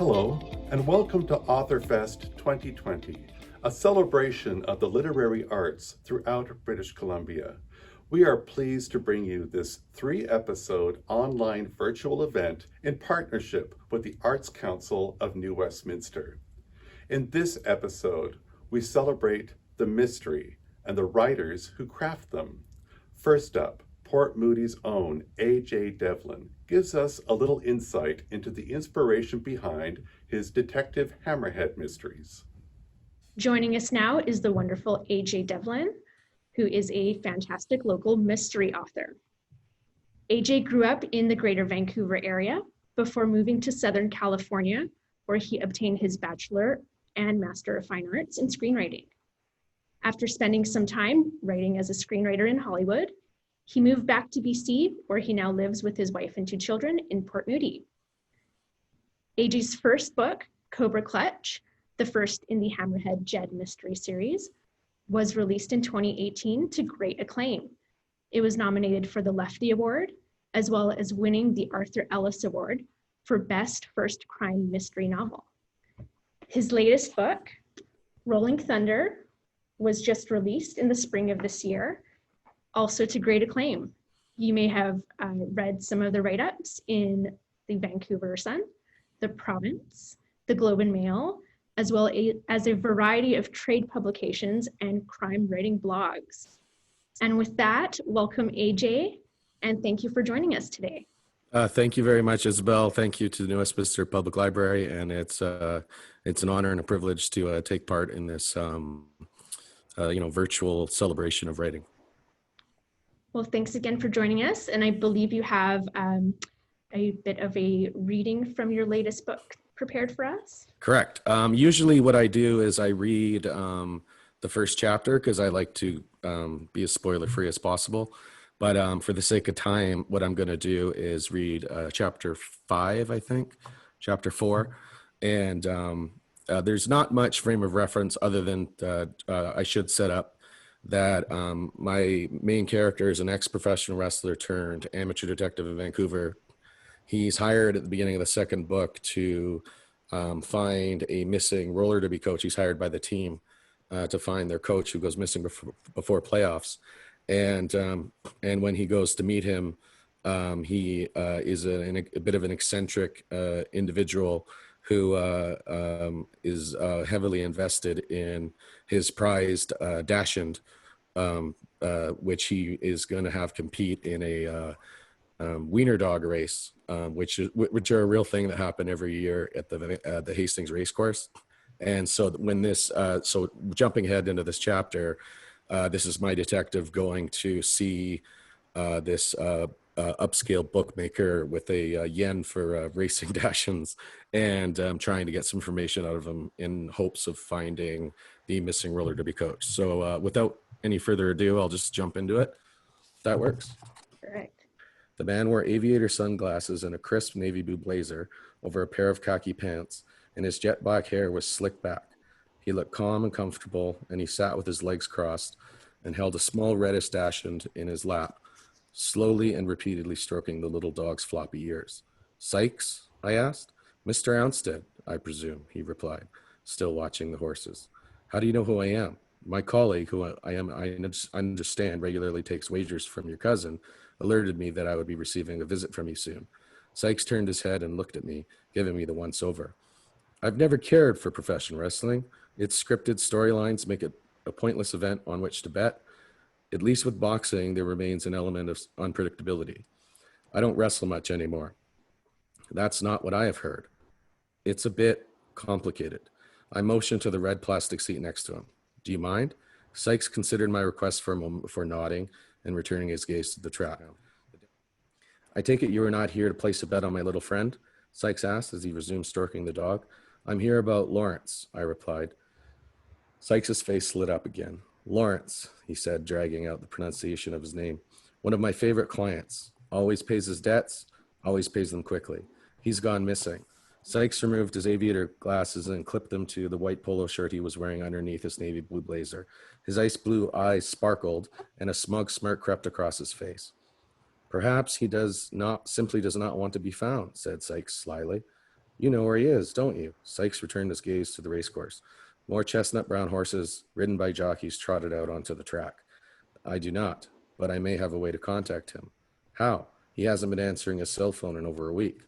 Hello, and welcome to AuthorFest 2020, a celebration of the literary arts throughout British Columbia. We are pleased to bring you this 3-episode online virtual event in partnership with the Arts Council of New Westminster. In this episode, we celebrate the mystery and the writers who craft them. First up, Port Moody's own A.J. Devlin gives us a little insight into the inspiration behind his Detective Hammerhead mysteries. Joining us now is the wonderful A.J. Devlin, who is a fantastic local mystery author. A.J. grew up in the Greater Vancouver area before moving to Southern California, where he obtained his Bachelor and Master of Fine Arts in screenwriting. After spending some time writing as a screenwriter in Hollywood, he moved back to BC, where he now lives with his wife and 2 children in Port Moody. A.J.'s first book, Cobra Clutch, the first in the Hammerhead Jed mystery series, was released in 2018 to great acclaim. It was nominated for the Lefty Award, as well as winning the Arthur Ellis Award for Best First Crime Mystery Novel. His latest book, Rolling Thunder, was just released in the spring of this year, also to great acclaim. You may have read some of the write-ups in the Vancouver Sun, the Province, the Globe and Mail, as well as a variety of trade publications and crime writing blogs. And with that, welcome AJ, and thank you for joining us today. Thank you very much, Isabel. Thank you to the New Westminster Public Library, and it's an honor and a privilege to take part in this virtual celebration of writing. Well, thanks again for joining us. And I believe you have a bit of a reading from your latest book prepared for us. Correct. Usually what I do is I read the first chapter because I like to be as spoiler-free as possible. But for the sake of time, what I'm going to do is read chapter 5, I think, chapter 4. And there's not much frame of reference other than I should set up that my main character is an ex-professional wrestler turned amateur detective in Vancouver. He's hired at the beginning of the second book to find a missing roller derby coach. He's hired by the team to find their coach who goes missing before playoffs. And when he goes to meet him, he is a bit of an eccentric individual who is heavily invested in his prized dachshund, which he is going to have compete in a wiener dog race, which are a real thing that happen every year at the Hastings Racecourse. And so when this, so jumping ahead into this chapter, this is my detective going to see this upscale bookmaker with a yen for racing dachshunds, and trying to get some information out of him in hopes of finding the missing roller derby coach. So without any further ado, I'll just jump into it. That works. Correct. The man wore aviator sunglasses and a crisp navy blue blazer over a pair of khaki pants, and his jet black hair was slicked back. He looked calm and comfortable, and he sat with his legs crossed and held a small reddish dachshund in his lap, slowly and repeatedly stroking the little dog's floppy ears. "Sykes?" I asked. "Mr. Ounstead, I presume," he replied, still watching the horses. "How do you know who I am?" "My colleague, who I understand regularly takes wagers from your cousin, alerted me that I would be receiving a visit from you soon." Sykes turned his head and looked at me, giving me the once-over. "I've never cared for professional wrestling. Its scripted storylines make it a pointless event on which to bet. At least with boxing, there remains an element of unpredictability. I don't wrestle much anymore." "That's not what I have heard." "It's a bit complicated." I motioned to the red plastic seat next to him. "Do you mind?" Sykes considered my request for a moment before nodding and returning his gaze to the trap. "I take it you are not here to place a bet on my little friend?" Sykes asked as he resumed stroking the dog. "I'm here about Lawrence," I replied. Sykes' face lit up again. "Lawrence," he said, dragging out the pronunciation of his name. "One of my favorite clients. Always pays his debts, always pays them quickly. He's gone missing." Sykes removed his aviator glasses and clipped them to the white polo shirt he was wearing underneath his navy blue blazer. His ice blue eyes sparkled, and a smug smirk crept across his face. "Perhaps he simply does not want to be found," said Sykes slyly. You know where he is, don't you? Sykes returned his gaze to the racecourse. More chestnut brown horses, ridden by jockeys, trotted out onto the track. I do not, but I may have a way to contact him. How? He hasn't been answering his cell phone in over a week.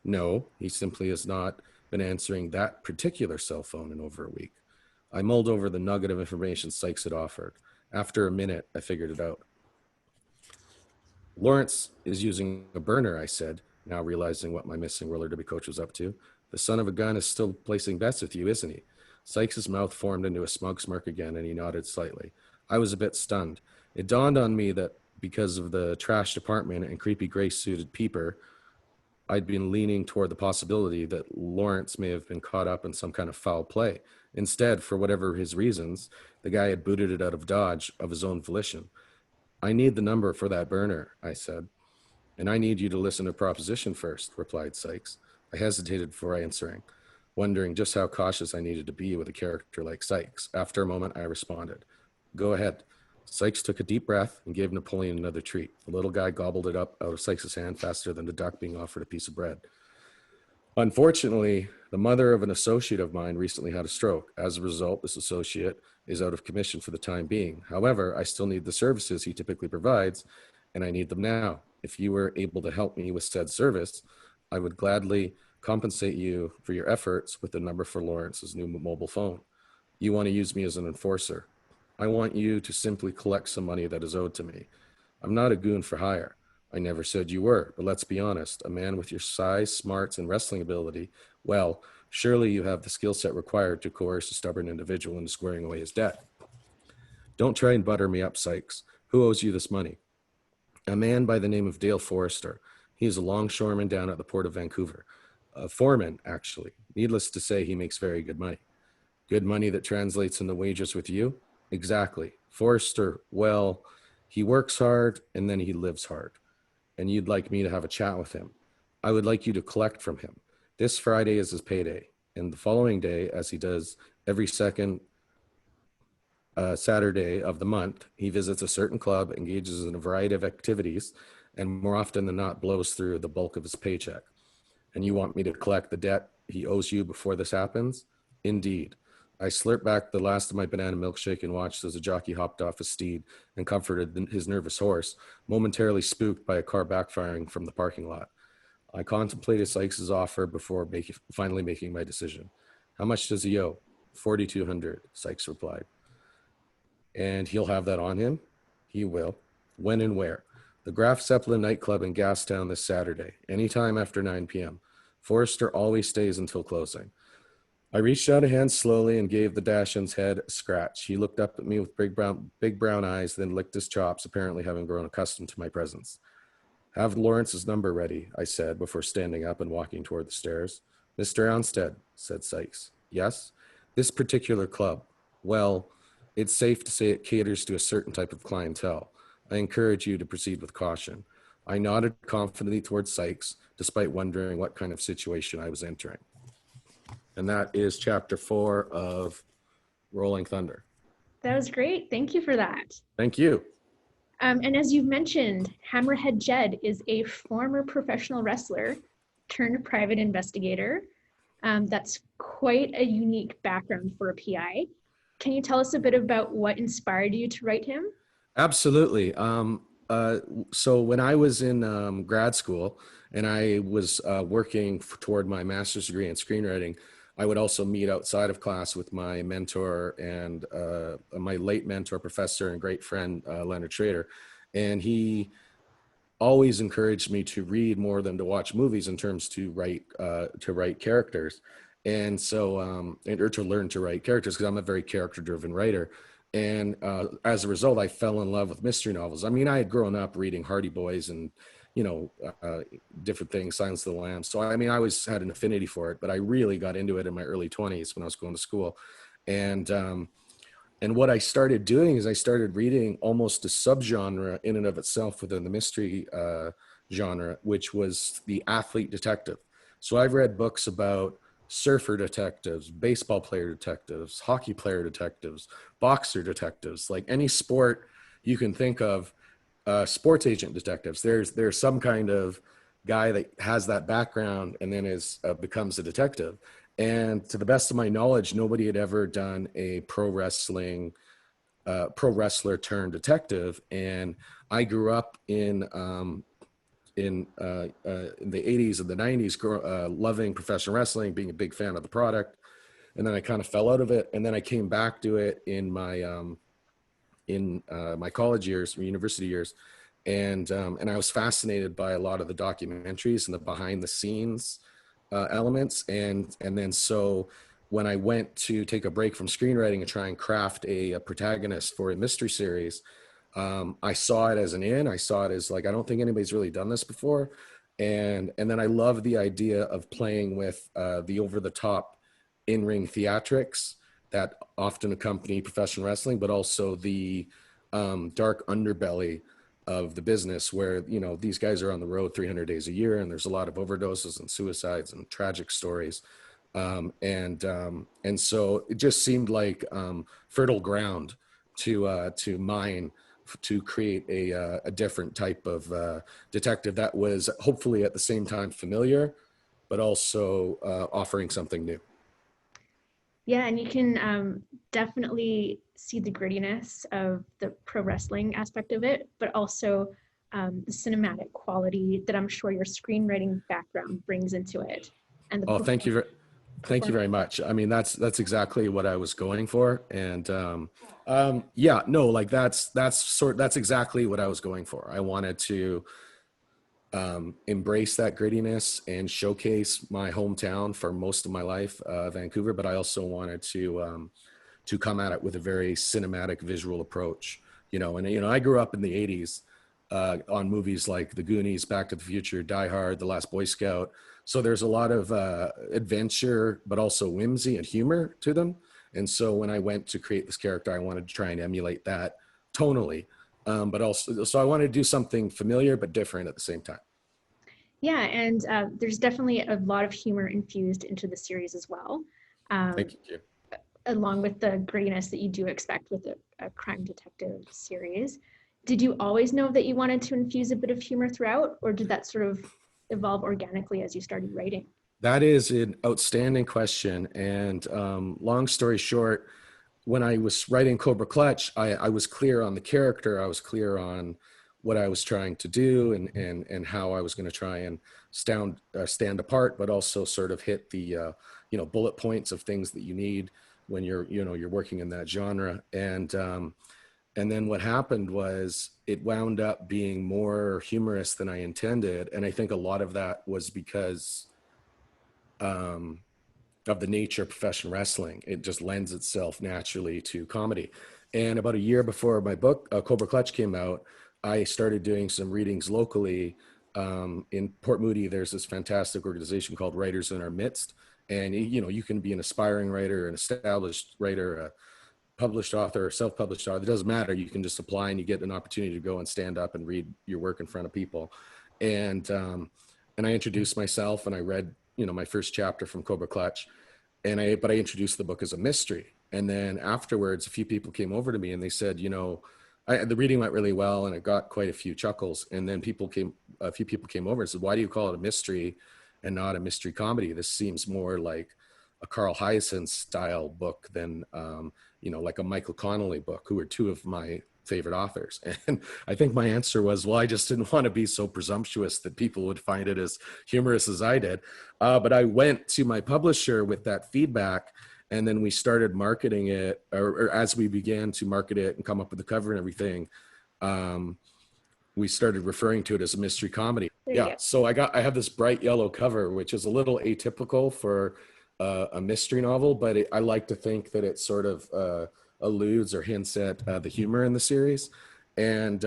No, he simply has not been answering that particular cell phone in over a week. I mulled over the nugget of information Sykes had offered. After a minute, I figured it out. Lawrence is using a burner, I said, now realizing what my missing roller derby coach was up to. The son of a gun is still placing bets with you, isn't he? Sykes' mouth formed into a smug smirk again, and he nodded slightly. I was a bit stunned. It dawned on me that because of the trashed apartment and creepy gray-suited peeper, I'd been leaning toward the possibility that Lawrence may have been caught up in some kind of foul play. Instead, for whatever his reasons, the guy had booted it out of Dodge of his own volition. I need the number for that burner, I said. And I need you to listen to proposition first, replied Sykes. I hesitated before answering, wondering just how cautious I needed to be with a character like Sykes. After a moment, I responded. Go ahead. Sykes took a deep breath and gave Napoleon another treat. The little guy gobbled it up out of Sykes' hand faster than a duck being offered a piece of bread. Unfortunately, the mother of an associate of mine recently had a stroke. As a result, this associate is out of commission for the time being. However, I still need the services he typically provides, and I need them now. If you were able to help me with said service, I would gladly compensate you for your efforts with the number for Lawrence's new mobile phone. You want to use me as an enforcer. I want you to simply collect some money that is owed to me. I'm not a goon for hire. I never said you were, but let's be honest, a man with your size, smarts, and wrestling ability, well, surely you have the skill set required to coerce a stubborn individual into squaring away his debt. Don't try and butter me up, Sykes. Who owes you this money? A man by the name of Dale Forrester. He is a longshoreman down at the port of Vancouver. A foreman, actually. Needless to say, he makes very good money. Good money that translates into wages with you? Exactly. Forrester, well, he works hard and then he lives hard. And you'd like me to have a chat with him. I would like you to collect from him. This Friday is his payday. And the following day, as he does every second Saturday of the month, he visits a certain club, engages in a variety of activities, and more often than not blows through the bulk of his paycheck. And you want me to collect the debt he owes you before this happens? Indeed. I slurped back the last of my banana milkshake and watched as a jockey hopped off his steed and comforted his nervous horse, momentarily spooked by a car backfiring from the parking lot. I contemplated Sykes' offer before finally making my decision. How much does he owe? $4,200, Sykes replied. And he'll have that on him? He will. When and where? The Graf Zeppelin nightclub in Gastown this Saturday, anytime after 9 p.m. Forrester always stays until closing. I reached out a hand slowly and gave the Dashin's head a scratch. He looked up at me with big brown eyes, then licked his chops, apparently having grown accustomed to my presence. Have Lawrence's number ready, I said before standing up and walking toward the stairs. Mr. Armstead, said Sykes. Yes? This particular club. Well, it's safe to say it caters to a certain type of clientele. I encourage you to proceed with caution. I nodded confidently towards Sykes, despite wondering what kind of situation I was entering. And that is chapter 4 of Rolling Thunder. That was great. Thank you for that. Thank you. And as you've mentioned, Hammerhead Jed is a former professional wrestler turned private investigator. That's quite a unique background for a PI. Can you tell us a bit about what inspired you to write him? Absolutely. So when I was in grad school and I was working toward my master's degree in screenwriting, I would also meet outside of class with my mentor and my late mentor, professor, and great friend, Leonard Schrader. And he always encouraged me to read more than to watch movies in terms to write characters. And so, or to learn to write characters, because I'm a very character-driven writer. And as a result, I fell in love with mystery novels. I mean, I had grown up reading Hardy Boys and, different things, Silence of the Lambs. So, I mean, I always had an affinity for it, but I really got into it in my early 20s when I was going to school. And what I started doing is I started reading almost a subgenre in and of itself within the mystery genre, which was the athlete detective. So I've read books about surfer detectives, baseball player detectives, hockey player detectives, boxer detectives, like any sport you can think of, sports agent detectives. There's some kind of guy that has that background and then becomes a detective. And to the best of my knowledge, nobody had ever done a pro wrestler turned detective. And I grew up in the 80s and the 90s, loving professional wrestling, being a big fan of the product. And then I kind of fell out of it. And then I came back to it in my college years, or university years. And I was fascinated by a lot of the documentaries and the behind the scenes elements. And then so when I went to take a break from screenwriting and try and craft a protagonist for a mystery series, I saw it as an in. I saw it as like, I don't think anybody's really done this before. And then I love the idea of playing with the over-the-top in-ring theatrics that often accompany professional wrestling, but also the dark underbelly of the business where, you know, these guys are on the road 300 days a year, and there's a lot of overdoses and suicides and tragic stories. And so it just seemed like fertile ground to mine to create a different type of detective that was hopefully at the same time familiar, but also offering something new. Yeah, and you can definitely see the grittiness of the pro wrestling aspect of it, but also the cinematic quality that I'm sure your screenwriting background brings into it. And the Thank you very much. I mean, that's exactly what I was going for. And yeah, no, like that's exactly what I was going for. I wanted to embrace that grittiness and showcase my hometown for most of my life, Vancouver, but I also wanted to come at it with a very cinematic visual approach, you know. And, you know, I grew up in the 80s on movies like The Goonies, Back to the Future, Die Hard, The Last Boy Scout. So there's a lot of adventure, but also whimsy and humor to them. And so when I went to create this character, I wanted to try and emulate that tonally. But also, so I wanted to do something familiar, but different at the same time. Yeah, and there's definitely a lot of humor infused into the series as well. Thank you. Along with the grittiness that you do expect with a crime detective series. Did you always know that you wanted to infuse a bit of humor throughout, or did that sort of evolve organically as you started writing? That is an outstanding question. And long story short, when I was writing Cobra Clutch, I was clear on the character. I was clear on what I was trying to do and how I was going to try and stand apart, but also sort of hit the bullet points of things that you need when you're working in that genre. And then what happened was it wound up being more humorous than I intended, and I think a lot of that was because of the nature of professional wrestling. It just lends itself naturally to comedy. And about a year before my book, Cobra Clutch, came out, I started doing some readings locally. In Port Moody, there's this fantastic organization called Writers in Our Midst. And, you know, you can be an aspiring writer, an established writer, a published author, or self-published author. It doesn't matter. You can just apply and you get an opportunity to go and stand up and read your work in front of people. And I introduced myself and I read, you know, my first chapter from Cobra Clutch. But I introduced the book as a mystery. And then afterwards, a few people came over to me and they said, you know, the reading went really well and it got quite a few chuckles. And then a few people came over and said, why do you call it a mystery and not a mystery comedy? This seems more like a Carl Hiaasen style book than, like a Michael Connelly book, who are two of my favorite authors. And I think my answer was, well, I just didn't want to be so presumptuous that people would find it as humorous as I did. But I went to my publisher with that feedback, and then we started marketing it, or as we began to market it and come up with the cover and everything, we started referring to it as a mystery comedy. Yeah. So I have this bright yellow cover, which is a little atypical for a mystery novel, but I like to think that it sort of alludes or hints at the humor in the series. And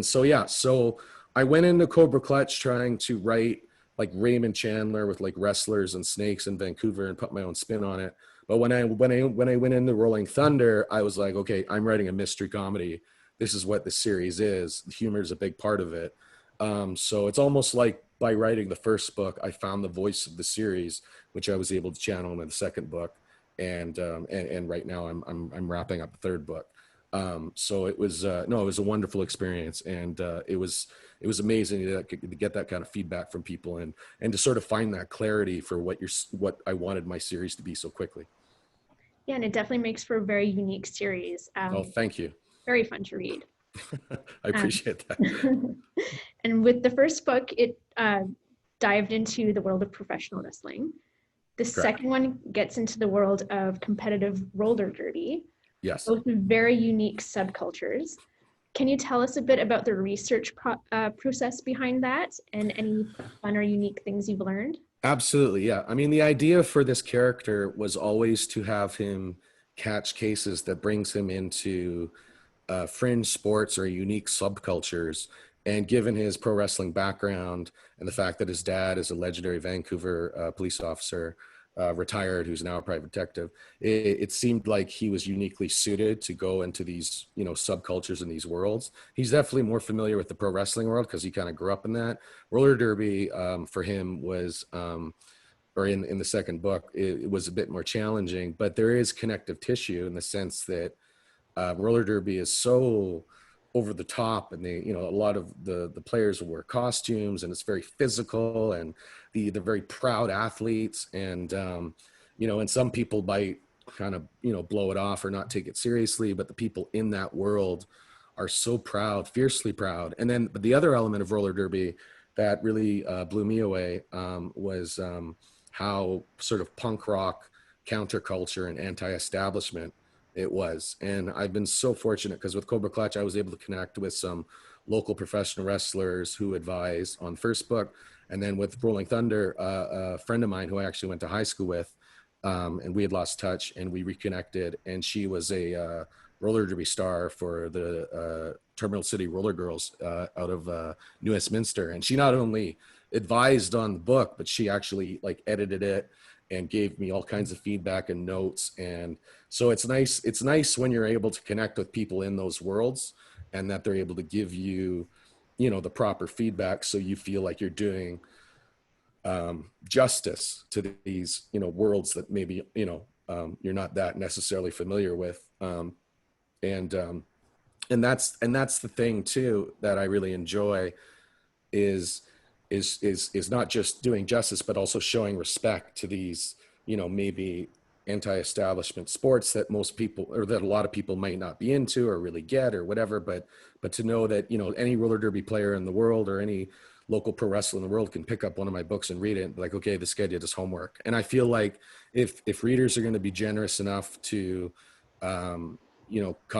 so I went into Cobra Clutch trying to write like Raymond Chandler with like wrestlers and snakes in Vancouver and put my own spin on it. But when I went into Rolling Thunder, I was like, okay, I'm writing a mystery comedy. This is what the series is. Humor is a big part of it. So it's almost like by writing the first book, I found the voice of the series, which I was able to channel in the second book. And right now I'm wrapping up the third book. So it was no, it was a wonderful experience, and it was amazing to get that kind of feedback from people, and to sort of find that clarity for what I wanted my series to be so quickly. Yeah, and it definitely makes for a very unique series. Oh, thank you. Very fun to read. I appreciate that. And with the first book, it dived into the world of professional wrestling. The second one gets into the world of competitive roller derby. Yes. Both very unique subcultures. Can you tell us a bit about the research process behind that and any fun or unique things you've learned? Absolutely, yeah. I mean, the idea for this character was always to have him catch cases that brings him into fringe sports or unique subcultures. And given his pro wrestling background and the fact that his dad is a legendary Vancouver police officer, retired, who's now a private detective, it seemed like he was uniquely suited to go into these, subcultures in these worlds. He's definitely more familiar with the pro wrestling world because he kind of grew up in that. Roller derby for him was, or in the second book, it was a bit more challenging, but there is connective tissue in the sense that roller derby is so over the top, and a lot of the players will wear costumes, and it's very physical, and they're very proud athletes, and and some people might kind of blow it off or not take it seriously, but the people in that world are so proud, fiercely proud. And then the other element of roller derby that really blew me away was how sort of punk rock, counterculture, and anti-establishment it was. And I've been so fortunate because with Cobra Clutch, I was able to connect with some local professional wrestlers who advised on first book. And then with Rolling Thunder, a friend of mine who I actually went to high school with, and we had lost touch and we reconnected. And she was a roller derby star for the Terminal City Roller Girls out of New Westminster. And she not only advised on the book, but she actually edited it and gave me all kinds of feedback and notes. And so it's nice when you're able to connect with people in those worlds and that they're able to give you, the proper feedback. So you feel like you're doing justice to these, worlds that maybe, you're not that necessarily familiar with. And that's the thing too, that I really enjoy is not just doing justice, but also showing respect to these, maybe anti-establishment sports that most people, or that a lot of people might not be into or really get or whatever, but to know that, any roller derby player in the world or any local pro wrestler in the world can pick up one of my books and read it and be like, okay, this guy did his homework. And I feel like if readers are going to be generous enough to, come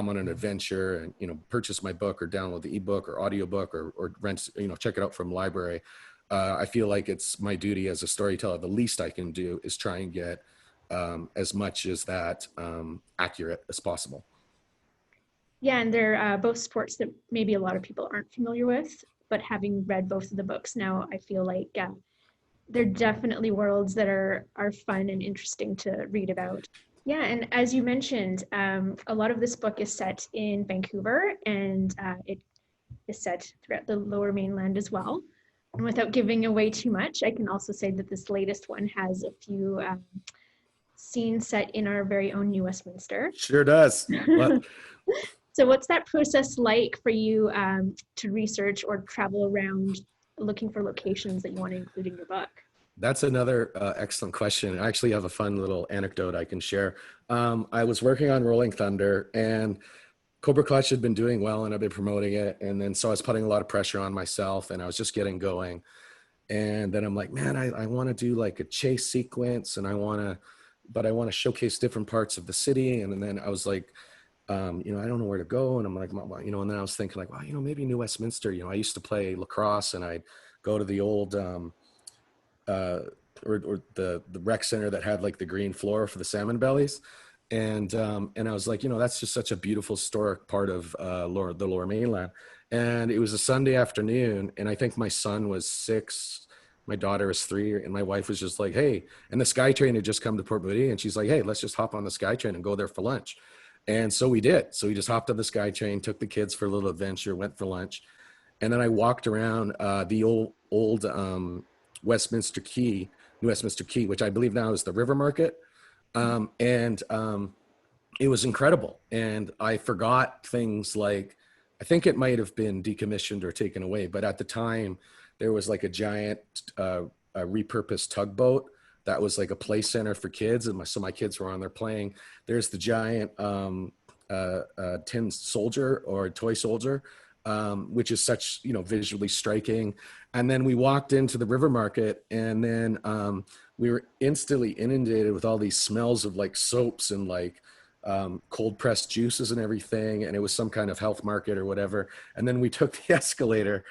on an adventure and, purchase my book or download the ebook or audiobook or rent, check it out from library. I feel like it's my duty as a storyteller. The least I can do is try and get as much as that accurate as possible. Yeah, and they're both sports that maybe a lot of people aren't familiar with, but having read both of the books now, I feel like they're definitely worlds that are fun and interesting to read about. Yeah, and as you mentioned, a lot of this book is set in Vancouver, and it is set throughout the Lower Mainland as well. And without giving away too much, I can also say that this latest one has a few scenes set in our very own New Westminster. Sure does. So what's that process like for you to research or travel around looking for locations that you want to include in your book? That's another excellent question. I actually have a fun little anecdote I can share. I was working on Rolling Thunder, and Cobra Clutch had been doing well, and I've been promoting it. And then so I was putting a lot of pressure on myself, and I was just getting going. And then I'm like, man, I want to do like a chase sequence, and I want to showcase different parts of the city. And then I was like, I don't know where to go. And I'm like, well, and then I was thinking like, well, maybe New Westminster. I used to play lacrosse, and I'd go to the old or the rec center that had like the green floor for the salmon bellies. And I was like, that's just such a beautiful historic part of the Lower Mainland. And it was a Sunday afternoon, and I think my son was 6, my daughter was 3, and my wife was just like, hey, and the SkyTrain had just come to Port Moody, and she's like, hey, let's just hop on the SkyTrain and go there for lunch. And so we did. So we just hopped on the SkyTrain, took the kids for a little adventure, went for lunch. And then I walked around the old New Westminster Quay, which I believe now is the River Market. And it was incredible. And I forgot things like, I think it might have been decommissioned or taken away, but at the time there was like a giant a repurposed tugboat that was like a play center for kids. And so my kids were on there playing. There's the giant tin soldier or toy soldier, which is such, you know, visually striking. And then we walked into the river market, and then we were instantly inundated with all these smells of like soaps and like cold pressed juices and everything. And it was some kind of health market or whatever. And then we took the escalator,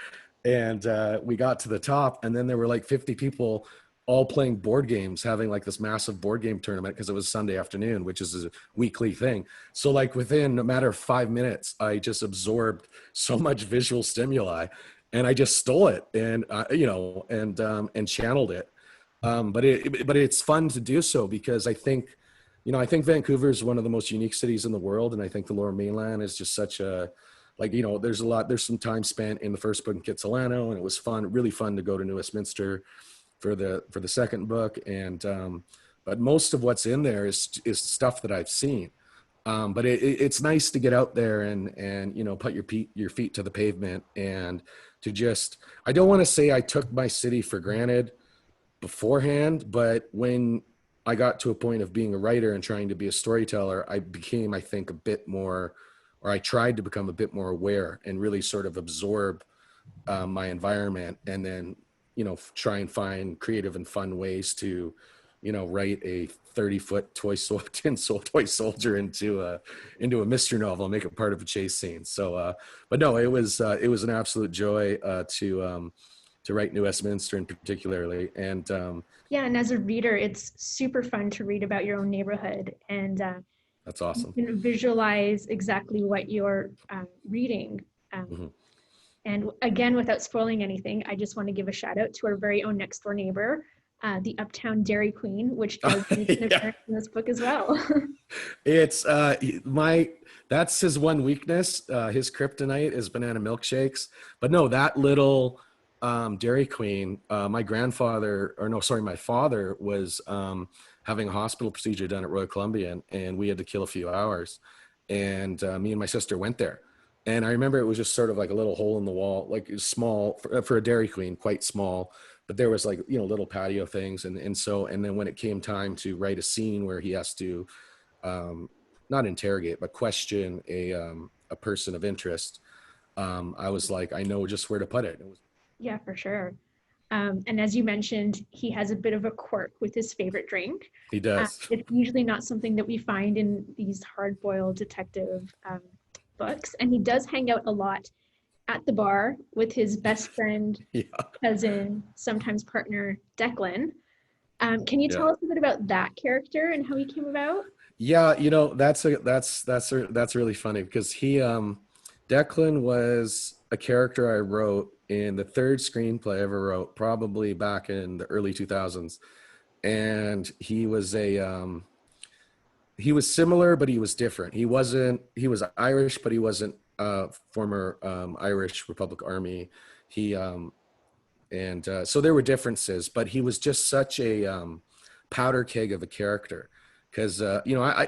and we got to the top, and then there were like 50 people all playing board games, having like this massive board game tournament, because it was Sunday afternoon, which is a weekly thing. So like within a matter of 5 minutes, I just absorbed so much visual stimuli, and I just stole it, and you know, and channeled it. But it's fun to do so, because I think, you know, I think Vancouver is one of the most unique cities in the world, and I think the Lower Mainland is just such a, like, you know, there's some time spent in the first book in Kitsilano, and it was fun, really fun to go to New Westminster for the second book. And but most of what's in there is stuff that I've seen. But it's nice to get out there and you know, put your feet to the pavement, and to just, I don't want to say I took my city for granted beforehand, but when I got to a point of being a writer and trying to be a storyteller, I became, I think, a bit more, or I tried to become a bit more aware and really sort of absorb my environment, and then, you know, try and find creative and fun ways to, you know, write a 30-foot toy soldier into a mystery novel and make it part of a chase scene. So, but no, it was an absolute joy to write New Westminster in particularly. And yeah, and as a reader, it's super fun to read about your own neighborhood, and that's awesome. you can visualize exactly what you're reading. Mm-hmm. And again, without spoiling anything, I just want to give a shout out to our very own next door neighbor, the Uptown Dairy Queen, which does make an appearance in this book as well. It's that's his one weakness. His kryptonite is banana milkshakes. But no, that little Dairy Queen, my father was having a hospital procedure done at Royal Columbia, and we had to kill a few hours. And me and my sister went there. And I remember it was just sort of like a little hole in the wall, like small for a Dairy Queen, quite small, but there was like, you know, little patio things. And then when it came time to write a scene where he has to, not interrogate, but question a person of interest, I was like, I know just where to put it. Yeah, for sure. And as you mentioned, he has a bit of a quirk with his favorite drink. He does. It's usually not something that we find in these hard-boiled detective books, and he does hang out a lot at the bar with his best friend, cousin, sometimes partner, Devlin. Can you tell us a bit about that character and how he came about? Yeah, you know, that's really funny, because Devlin was a character I wrote in the third screenplay I ever wrote, probably back in the early 2000s, and he was he was similar, but he was different. He was Irish, but he wasn't former Irish Republic Army. So there were differences, but he was just such a powder keg of a character. Because you know, I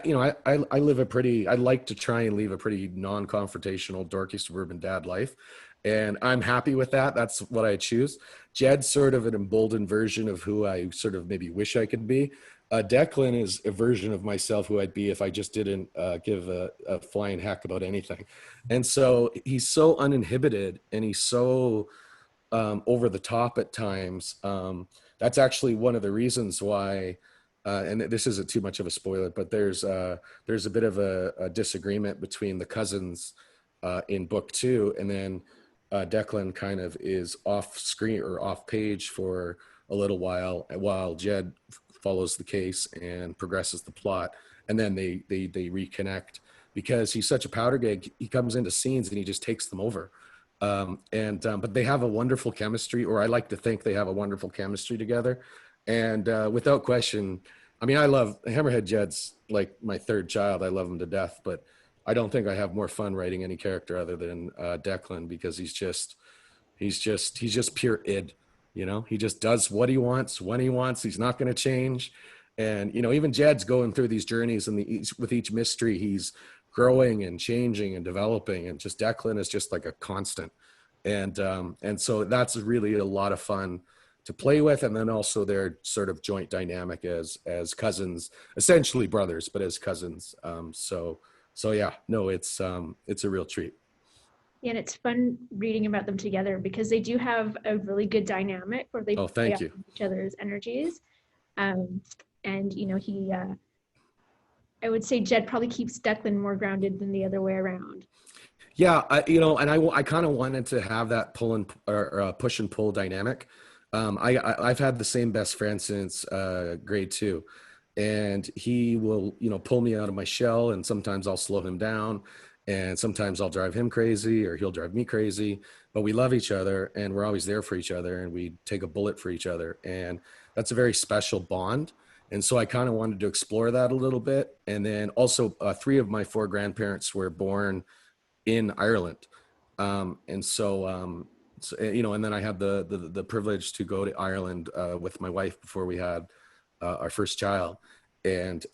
live I like to try and live a pretty non-confrontational, dorky suburban dad life, and I'm happy with that. That's what I choose. Jed's sort of an emboldened version of who I sort of maybe wish I could be. Devlin is a version of myself who I'd be if I just didn't give a flying heck about anything. And so he's so uninhibited, and he's so over the top at times. That's actually one of the reasons why, and this isn't too much of a spoiler, but there's a bit of a disagreement between the cousins in book 2, and then Devlin kind of is off screen or off page for a little while Jed follows the case and progresses the plot, and then they reconnect, because he's such a powder keg. He comes into scenes and he just takes them over, but they have a wonderful chemistry, or I like to think they have a wonderful chemistry together. And without question, I mean, I love Hammerhead Jed's like my third child. I love him to death, but I don't think I have more fun writing any character other than Devlin, because he's just pure id. You know, he just does what he wants when he wants. He's not going to change. And, even Jed's going through these journeys, and with each mystery, he's growing and changing and developing, and just Declan is just like a constant. And so that's really a lot of fun to play with. And then also their sort of joint dynamic as cousins, essentially brothers, but as cousins. So yeah, no, it's a real treat. Yeah, and it's fun reading about them together because they do have a really good dynamic where they Oh, play thank off you. each other's energies. And I would say Jed probably keeps Declan more grounded than the other way around. Yeah, I kind of wanted to have that pull and or push and pull dynamic. I've had the same best friend since grade 2, and he will pull me out of my shell, and sometimes I'll slow him down, and sometimes I'll drive him crazy, or he'll drive me crazy. But we love each other, and we're always there for each other, and we take a bullet for each other, and that's a very special bond. And so I kind of wanted to explore that a little bit. And then also 3 of my 4 grandparents were born in Ireland. And then I had the privilege to go to Ireland with my wife before we had our first child, and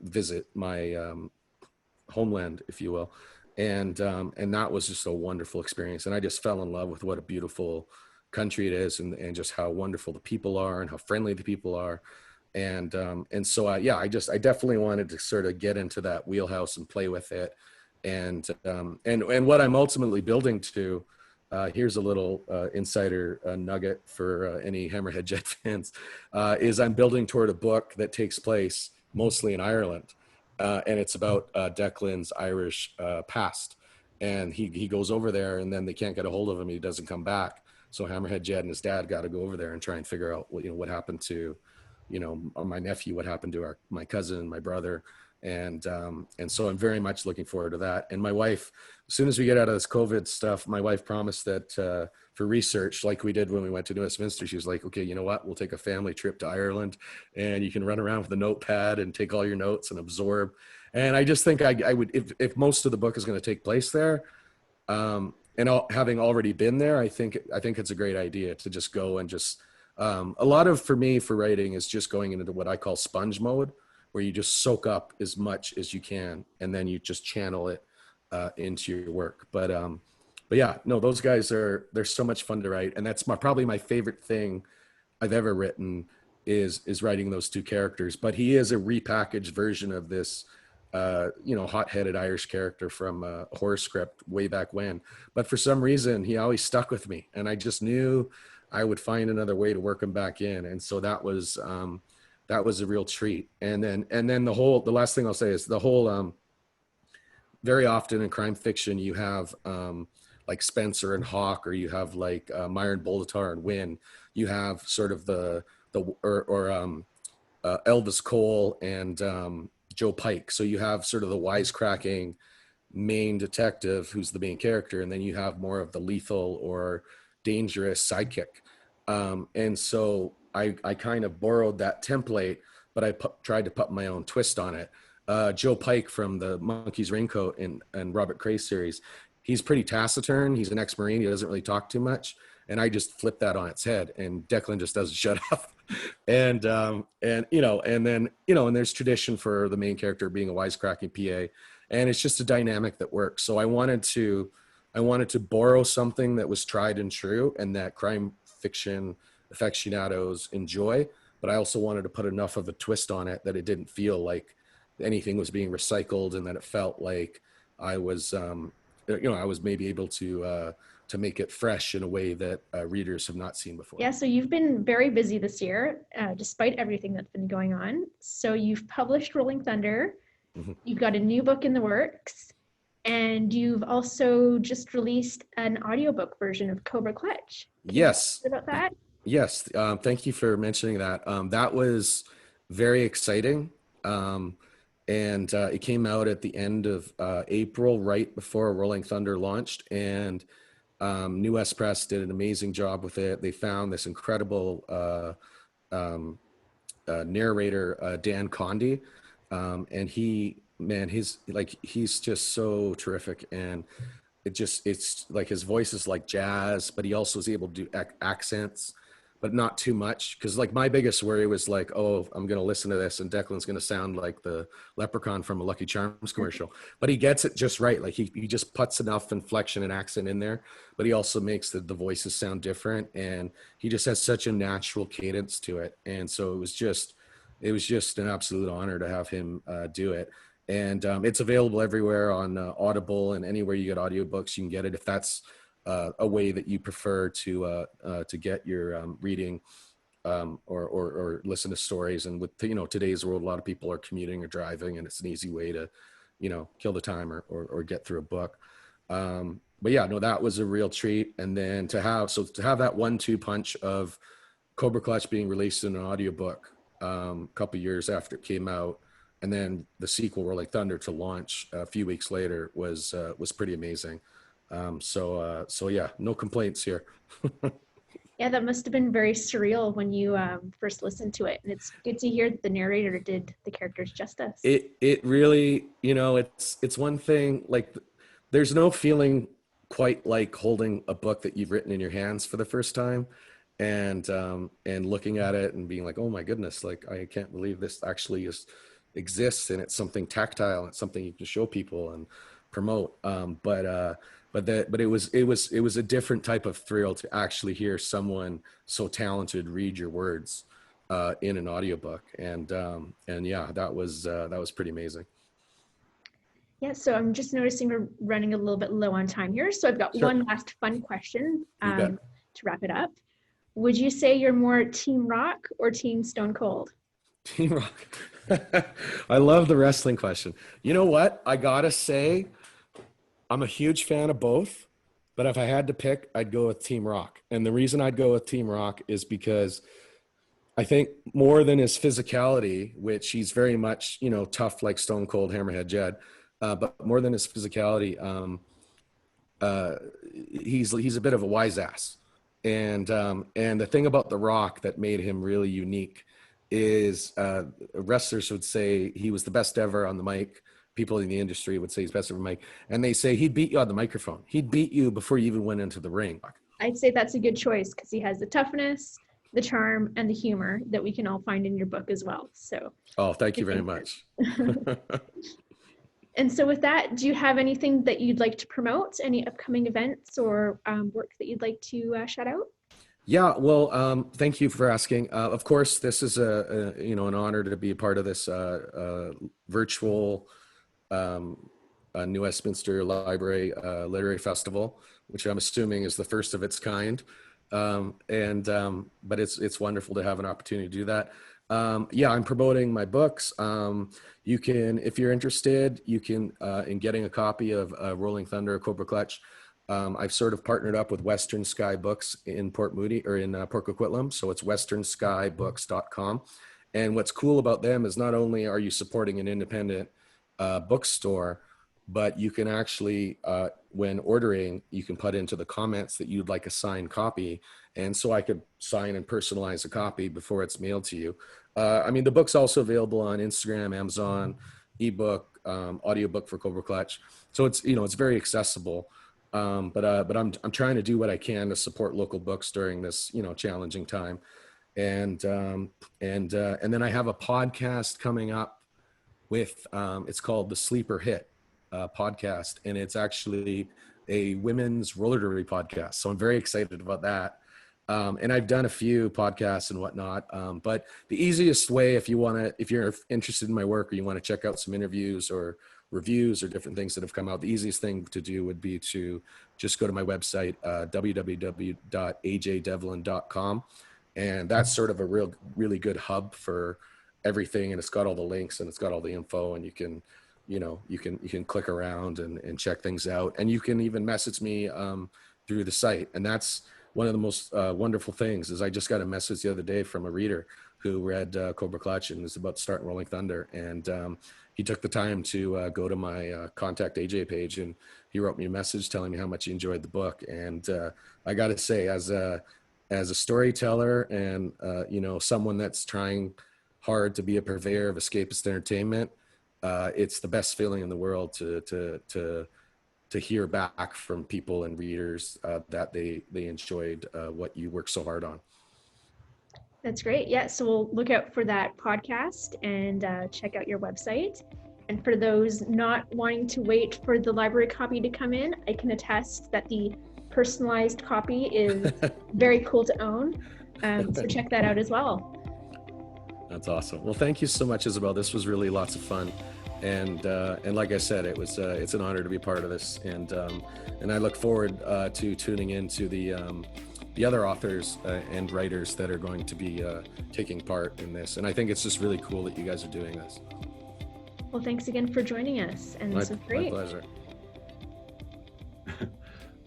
visit my homeland, if you will. And that was just a wonderful experience. And I just fell in love with what a beautiful country it is, and just how wonderful the people are and how friendly the people are. So I definitely wanted to sort of get into that wheelhouse and play with it. And what I'm ultimately building to, here's a little insider nugget for any Hammerhead Jet fans, is I'm building toward a book that takes place mostly in Ireland, and it's about Declan's Irish past. And he goes over there, and then they can't get a hold of him. He doesn't come back. So Hammerhead Jed and his dad got to go over there and try and figure out what happened to, my nephew, what happened to my cousin, my brother. And so I'm very much looking forward to that. And my wife, as soon as we get out of this COVID stuff, my wife promised that for research, like we did when we went to New Westminster, she was like, okay, you know what? We'll take a family trip to Ireland, and you can run around with a notepad and take all your notes and absorb. And I just think I would, if most of the book is going to take place there, having already been there, I think it's a great idea to just go and just, a lot of, for me, for writing is just going into what I call sponge mode, where you just soak up as much as you can, and then you just channel it into your work. But yeah, no, those guys they're so much fun to write. And that's probably my favorite thing I've ever written is writing those 2 characters. But he is a repackaged version of this, hot-headed Irish character from a horror script way back when. But for some reason, he always stuck with me, and I just knew I would find another way to work him back in. And so that was a real treat. And then the last thing I'll say is the whole, very often in crime fiction, you have like Spencer and Hawk, or you have like Myron Bolitar and Wynne. You have sort of Elvis Cole and Joe Pike. So you have sort of the wisecracking main detective who's the main character, and then you have more of the lethal or dangerous sidekick. And so I kind of borrowed that template, but I tried to put my own twist on it. Joe Pike from the Monkey's Raincoat and Robert Cray series, he's pretty taciturn. He's an ex-Marine. He doesn't really talk too much. And I just flipped that on its head, and Declan just doesn't shut up. And there's tradition for the main character being a wisecracking PA, and it's just a dynamic that works. So I wanted to borrow something that was tried and true, and that crime fiction aficionados enjoy, but I also wanted to put enough of a twist on it that it didn't feel like anything was being recycled, and that it felt like I was maybe able to make it fresh in a way that readers have not seen before. Yeah, so you've been very busy this year, despite everything that's been going on. So you've published Rolling Thunder, Mm-hmm. You've got a new book in the works, and you've also just released an audiobook version of Cobra Clutch. Yes. About that? Yes. Thank you for mentioning that. That was very exciting. And it came out at the end of April, right before Rolling Thunder launched. And New West Press did an amazing job with it. They found this incredible narrator, Dan Condy. And he's just so terrific. And it's like his voice is like jazz, but he also is able to do accents. but not too much. Because like my biggest worry was like, oh, I'm going to listen to this and Declan's going to sound like the leprechaun from a Lucky Charms commercial. But he gets it just right. Like he just puts enough inflection and accent in there, but he also makes the voices sound different. And he just has such a natural cadence to it. And so it was just an absolute honor to have him do it. And it's available everywhere on Audible, and anywhere you get audiobooks, you can get it if that's a way that you prefer to get your reading or listen to stories. And with today's world, a lot of people are commuting or driving, and it's an easy way to kill the time or get through a book. But yeah, no, that was a real treat. And then to have that 1-2 punch of Cobra Clutch being released in an audiobook a couple years after it came out, and then the sequel Rolling Thunder to launch a few weeks later was pretty amazing. So yeah, no complaints here. Yeah, that must have been very surreal when you first listened to it. And it's good to hear that the narrator did the characters justice. It really, it's one thing, like there's no feeling quite like holding a book that you've written in your hands for the first time and looking at it and being like, oh my goodness, like I can't believe this actually exists, and it's something tactile, it's something you can show people and promote. But it was a different type of thrill to actually hear someone so talented read your words in an audiobook. And yeah, that was pretty amazing. Yeah, so I'm just noticing we're running a little bit low on time here. So I've got one last fun question to wrap it up. Would you say you're more Team Rock or Team Stone Cold? Team Rock. I love the wrestling question. You know what? I gotta say, I'm a huge fan of both, but if I had to pick, I'd go with Team Rock. And the reason I'd go with Team Rock is because I think more than his physicality, which he's very much, tough like Stone Cold Hammerhead Jed, but more than his physicality, he's a bit of a wise ass. And the thing about The Rock that made him really unique is wrestlers would say he was the best ever on the mic. People in the industry would say he's best ever on the mic. And they say he'd beat you on the microphone. He'd beat you before you even went into the ring. I'd say that's a good choice because he has the toughness, the charm, and the humor that we can all find in your book as well. So. Oh, thank you very much. And so with that, do you have anything that you'd like to promote? Any upcoming events or work that you'd like to shout out? Yeah, well, thank you for asking. Of course, this is an honor to be a part of this virtual New Westminster Library Literary Festival, which I'm assuming is the first of its kind. But it's wonderful to have an opportunity to do that. Yeah, I'm promoting my books. You can, if you're interested, you can in getting a copy of Rolling Thunder, Cobra Clutch. I've sort of partnered up with Western Sky Books in Port Moody or in Port Coquitlam. So it's westernsskybooks.com. And what's cool about them is not only are you supporting an independent bookstore, but you can actually, when ordering, you can put into the comments that you'd like a signed copy. And so I could sign and personalize a copy before it's mailed to you. The book's also available on Instagram, Amazon, ebook, audiobook for Cobra Clutch. So it's, it's very accessible. But I'm trying to do what I can to support local books during this, challenging time. And then I have a podcast coming up with, it's called the Sleeper Hit podcast. And it's actually a women's roller derby podcast. So I'm very excited about that. And I've done a few podcasts and whatnot. But the easiest way, if you're interested in my work or you want to check out some interviews or reviews or different things that have come out, the easiest thing to do would be to just go to my website, www.ajdevlin.com. And that's sort of a really good hub for everything. And it's got all the links and it's got all the info, and you can click around and check things out. And you can even message me through the site. And that's one of the most wonderful things is I just got a message the other day from a reader who read Cobra Clutch and is about to start Rolling Thunder. And he took the time to go to my Contact AJ page, and he wrote me a message telling me how much he enjoyed the book. And I got to say, as a storyteller and, someone that's trying hard to be a purveyor of escapist entertainment, it's the best feeling in the world to hear back from people and readers that they enjoyed what you worked so hard on. That's great. Yeah, so we'll look out for that podcast and check out your website. And for those not wanting to wait for the library copy to come in, I can attest that the personalized copy is very cool to own. So check that out as well. That's awesome. Well, thank you so much, Isabel. This was really lots of fun. And like I said, it's an honor to be part of this. And I look forward to tuning into the other authors and writers that are going to be taking part in this. And I think it's just really cool that you guys are doing this. Well, thanks again for joining us. And this was great. My pleasure.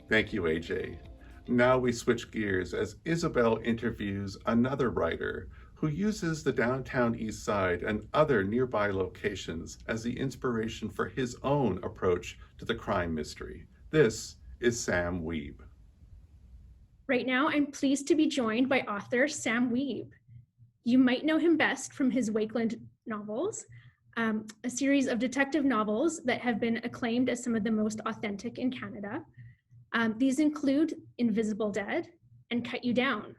Thank you, AJ. Now we switch gears as Isabel interviews another writer who uses the downtown East Side and other nearby locations as the inspiration for his own approach to the crime mystery. This is Sam Wiebe. Right now, I'm pleased to be joined by author Sam Wiebe. You might know him best from his Wakeland novels, a series of detective novels that have been acclaimed as some of the most authentic in Canada. These include Invisible Dead and Cut You Down.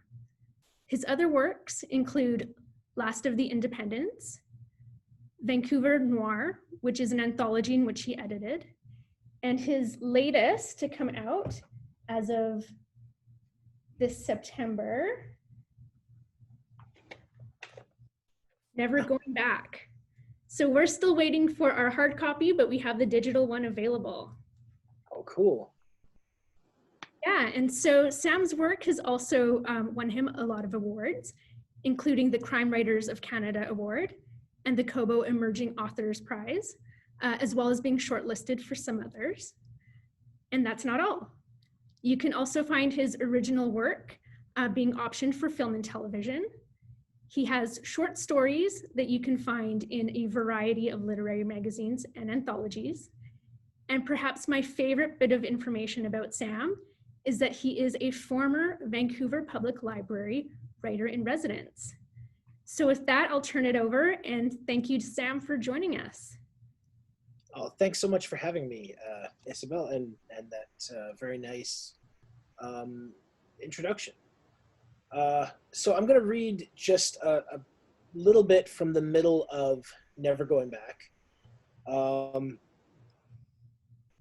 His other works include Last of the Independents, Vancouver Noir, which is an anthology in which he edited, and his latest to come out as of this September, Never Going Back. So we're still waiting for our hard copy, but we have the digital one available. Oh, cool. Yeah, and so Sam's work has also won him a lot of awards, including the Crime Writers of Canada Award and the Kobo Emerging Authors Prize, as well as being shortlisted for some others. And that's not all. You can also find his original work being optioned for film and television. He has short stories that you can find in a variety of literary magazines and anthologies. And perhaps my favorite bit of information about Sam is that he is a former Vancouver Public Library writer in residence. So with that, I'll turn it over, and thank you to Sam for joining us. Oh, thanks so much for having me, Isabel, and that very nice introduction. So I'm going to read just a little bit from the middle of Never Going Back.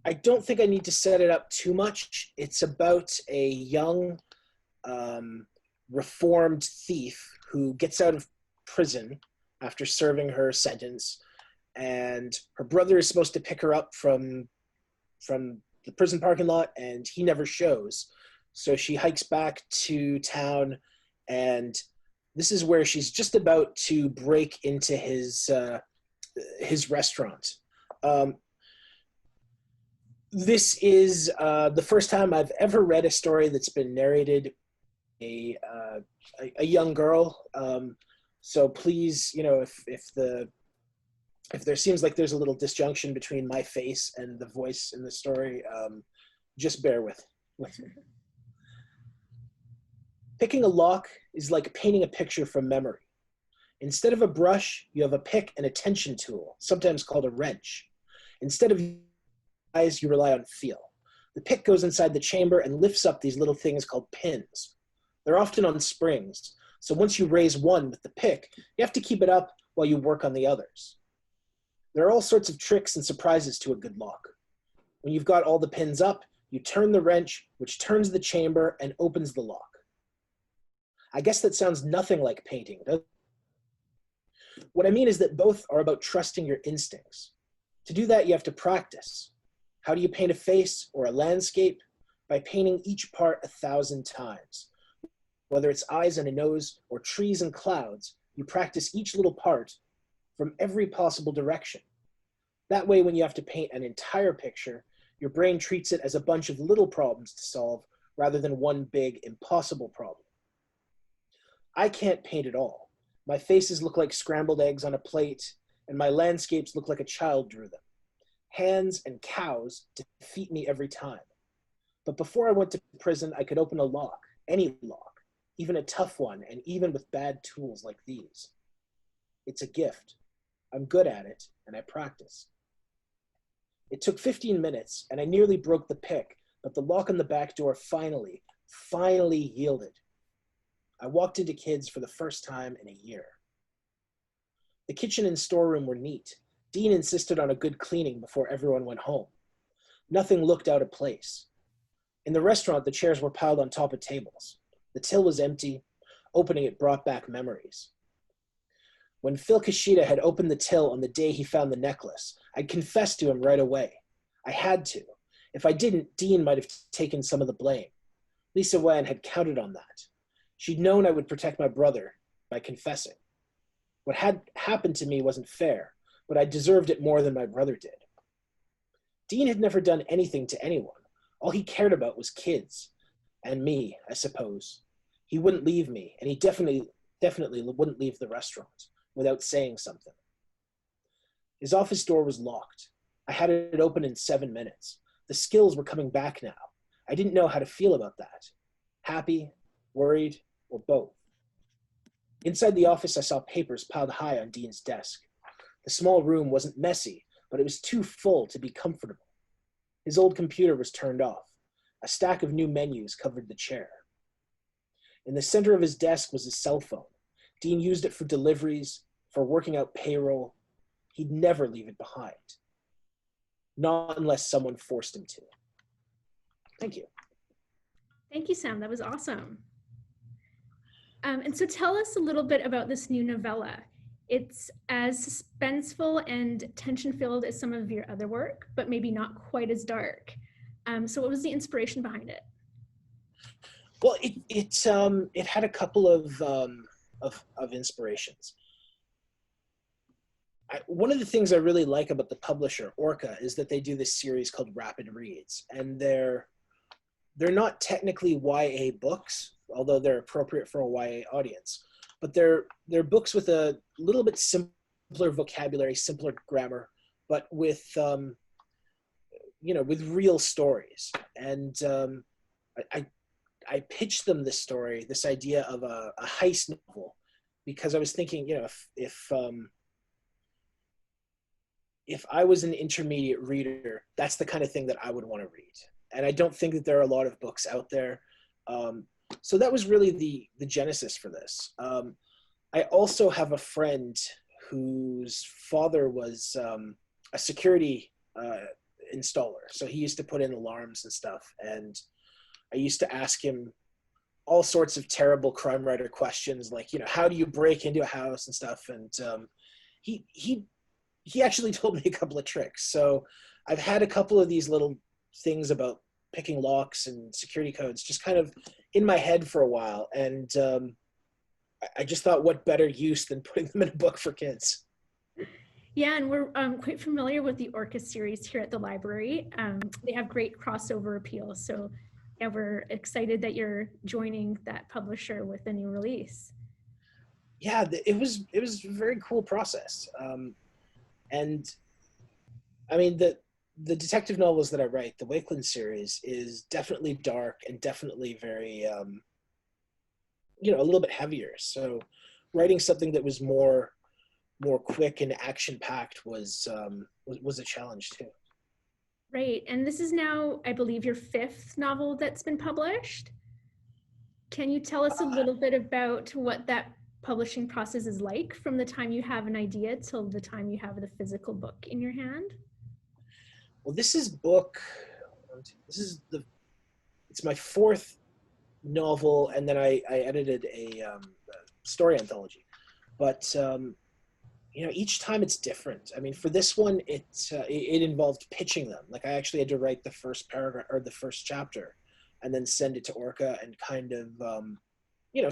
I don't think I need to set it up too much. It's about a young reformed thief who gets out of prison after serving her sentence, and her brother is supposed to pick her up from the prison parking lot, and he never shows. So she hikes back to town, and this is where she's just about to break into his restaurant. This is the first time I've ever read a story that's been narrated a young girl. So please, if there seems like there's a little disjunction between my face and the voice in the story, just bear with me. Picking a lock is like painting a picture from memory. Instead of a brush, you have a pick and a tension tool, sometimes called a wrench. Instead of eyes, you rely on feel. The pick goes inside the chamber and lifts up these little things called pins. They're often on springs, so once you raise one with the pick, you have to keep it up while you work on the others. There are all sorts of tricks and surprises to a good lock. When you've got all the pins up, you turn the wrench, which turns the chamber and opens the lock. I guess that sounds nothing like painting, doesn't it? What I mean is that both are about trusting your instincts. To do that, you have to practice. How do you paint a face or a landscape? By painting each part 1,000 times. Whether it's eyes and a nose or trees and clouds, you practice each little part from every possible direction. That way, when you have to paint an entire picture, your brain treats it as a bunch of little problems to solve rather than one big, impossible problem. I can't paint at all. My faces look like scrambled eggs on a plate, and my landscapes look like a child drew them. Hands and cows defeat me every time. But before I went to prison, I could open a lock, any lock, even a tough one, and even with bad tools like these. It's a gift. I'm good at it, and I practice. It took 15 minutes, and I nearly broke the pick, but the lock on the back door finally yielded. I walked into kids for the first time in a year. The kitchen and storeroom were neat. Dean insisted on a good cleaning before everyone went home. Nothing looked out of place. In the restaurant, the chairs were piled on top of tables. The till was empty. Opening it brought back memories. When Phil Kashida had opened the till on the day he found the necklace, I'd confessed to him right away. I had to. If I didn't, Dean might have taken some of the blame. Lisa Wan had counted on that. She'd known I would protect my brother by confessing. What had happened to me wasn't fair, but I deserved it more than my brother did. Dean had never done anything to anyone. All he cared about was kids. And me, I suppose. He wouldn't leave me, and he definitely wouldn't leave the restaurant without saying something. His office door was locked. I had it open in 7 minutes. The skills were coming back now. I didn't know how to feel about that. Happy, worried, or both. Inside the office, I saw papers piled high on Dean's desk. The small room wasn't messy, but it was too full to be comfortable. His old computer was turned off. A stack of new menus covered the chair. In the center of his desk was his cell phone. Dean used it for deliveries, for working out payroll. He'd never leave it behind. Not unless someone forced him to. Thank you. Thank you, Sam. That was awesome. And so tell us a little bit about this new novella. It's as suspenseful and tension-filled as some of your other work, but maybe not quite as dark. So what was the inspiration behind it? Well, it had a couple of inspirations. One of the things I really like about the publisher, Orca, is that they do this series called Rapid Reads, and they're not technically YA books, although they're appropriate for a YA audience, but they're books with a little bit simpler vocabulary, simpler grammar, but with with real stories. And I pitched them this story, this idea of a heist novel, because I was thinking, if I was an intermediate reader, that's the kind of thing that I would want to read. And I don't think that there are a lot of books out there. So that was really the genesis for this. I also have a friend whose father was a security installer. So he used to put in alarms and stuff. And I used to ask him all sorts of terrible crime writer questions, like, how do you break into a house and stuff? And he actually told me a couple of tricks. So I've had a couple of these little things about picking locks and security codes just kind of in my head for a while. And I just thought, what better use than putting them in a book for kids? Yeah, and we're quite familiar with the Orca series here at the library. They have great crossover appeal. So yeah, we're excited that you're joining that publisher with a new release. Yeah, it was a very cool process. And I mean, the detective novels that I write, the Wakeland series, is definitely dark and definitely very, a little bit heavier. So writing something that was more quick and action-packed was a challenge too. Right, and this is now, I believe, your 5th novel that's been published. Can you tell us a little bit about what that publishing process is like from the time you have an idea till the time you have the physical book in your hand? Well, it's my 4th novel, and then I edited a story anthology. But each time it's different. I mean, for this one, it involved pitching them. Like, I actually had to write the first paragraph or the first chapter, and then send it to Orca and kind of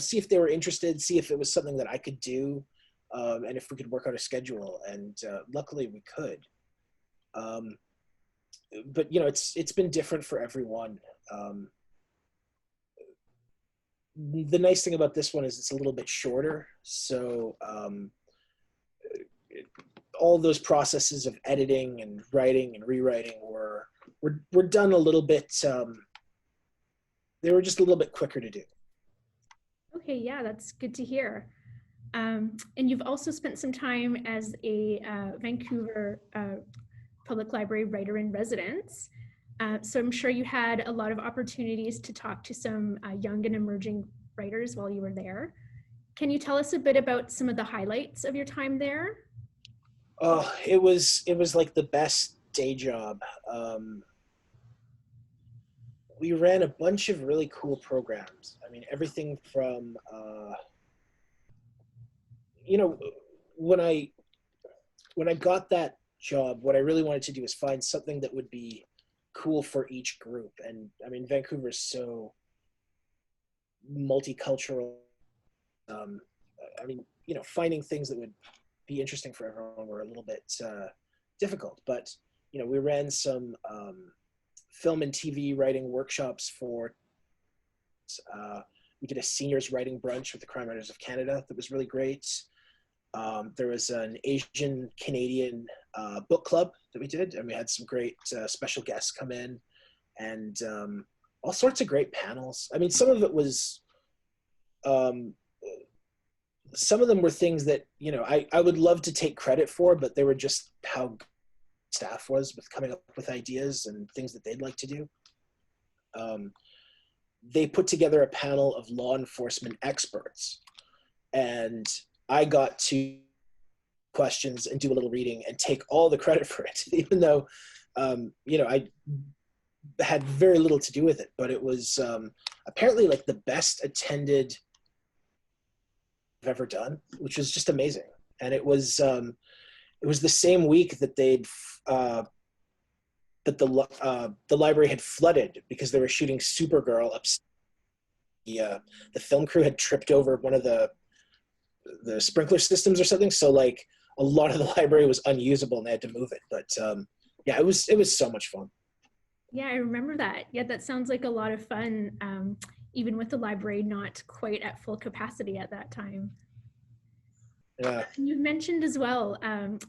see if they were interested, see if it was something that I could do, and if we could work out a schedule. And luckily, we could. But it's been different for everyone. The nice thing about this one is it's a little bit shorter, so all those processes of editing and writing and rewriting were done a little bit. They were just a little bit quicker to do. Okay, yeah, that's good to hear. And you've also spent some time as a Vancouver Public Library writer in residence. So I'm sure you had a lot of opportunities to talk to some young and emerging writers while you were there. Can you tell us a bit about some of the highlights of your time there? Oh, it was like the best day job. We ran a bunch of really cool programs. I mean, everything from, when I got that job, what I really wanted to do is find something that would be cool for each group. And I mean, Vancouver is so multicultural. I mean, finding things that would be interesting for everyone were a little bit difficult. But, we ran some film and TV writing workshops for, we did a seniors writing brunch with the Crime Writers of Canada that was really great. There was an Asian Canadian book club that we did, and we had some great special guests come in, and all sorts of great panels. I mean, some of it was, some of them were things that, I would love to take credit for, but they were just how good staff was with coming up with ideas and things that they'd like to do. They put together a panel of law enforcement experts, and I got to questions and do a little reading and take all the credit for it, even though, I had very little to do with it. But it was apparently like the best attended I've ever done, which was just amazing. And it was the same week that the library had flooded because they were shooting Supergirl up. The film crew had tripped over one of the sprinkler systems or something, so like a lot of the library was unusable and they had to move it. But yeah, it was so much fun. Yeah, I remember that. Yeah, that sounds like a lot of fun, even with the library not quite at full capacity at that time. Yeah. You mentioned as well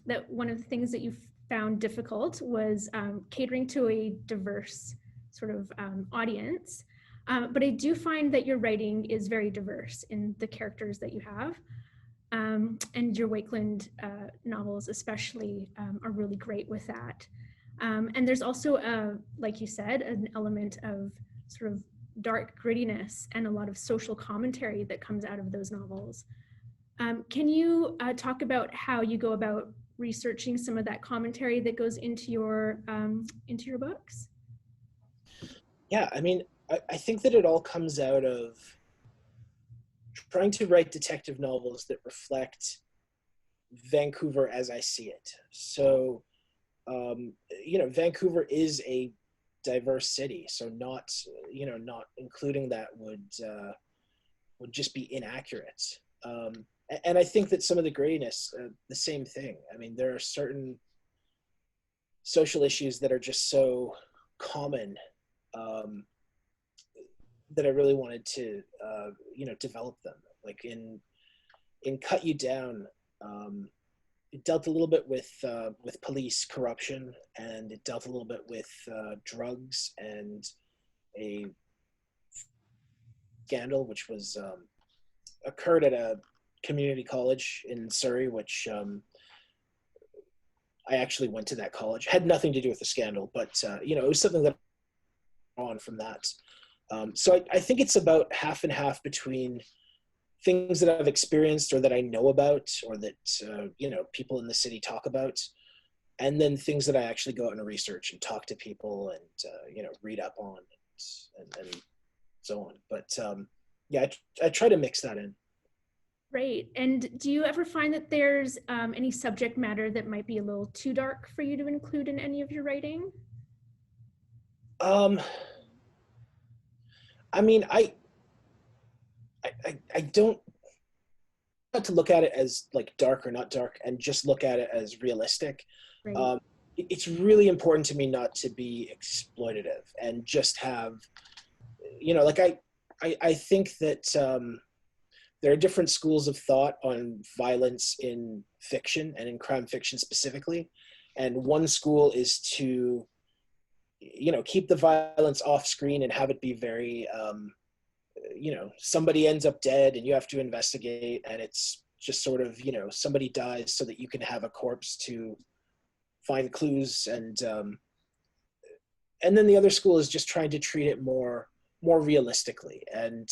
that one of the things that you found difficult was catering to a diverse sort of audience. But I do find that your writing is very diverse in the characters that you have. And your Wakeland novels especially are really great with that. And there's also, like you said, an element of sort of dark grittiness and a lot of social commentary that comes out of those novels. Can you talk about how you go about researching some of that commentary that goes into your books? Yeah, I mean, I think that it all comes out of trying to write detective novels that reflect Vancouver as I see it. So, Vancouver is a diverse city, so not including that would just be inaccurate. And I think that some of the grittiness, the same thing. I mean, there are certain social issues that are just so common that I really wanted to, develop them. Like in Cut You Down, it dealt a little bit with police corruption, and it dealt a little bit with drugs and a scandal which was occurred at a community college in Surrey, which I actually went to that college. Had nothing to do with the scandal, but it was something that on from that. So I think it's about half and half between things that I've experienced or that I know about or that, people in the city talk about, and then things that I actually go out and research and talk to people and, read up on and so on. But yeah, I try to mix that in. Great. And do you ever find that there's any subject matter that might be a little too dark for you to include in any of your writing? I mean, I don't have to look at it as like dark or not dark and just look at it as realistic. Right. It's really important to me not to be exploitative and just have, I think that there are different schools of thought on violence in fiction and in crime fiction specifically. And one school is to, keep the violence off screen and have it be very, somebody ends up dead and you have to investigate, and it's just sort of, somebody dies so that you can have a corpse to find clues. And then the other school is just trying to treat it more realistically. And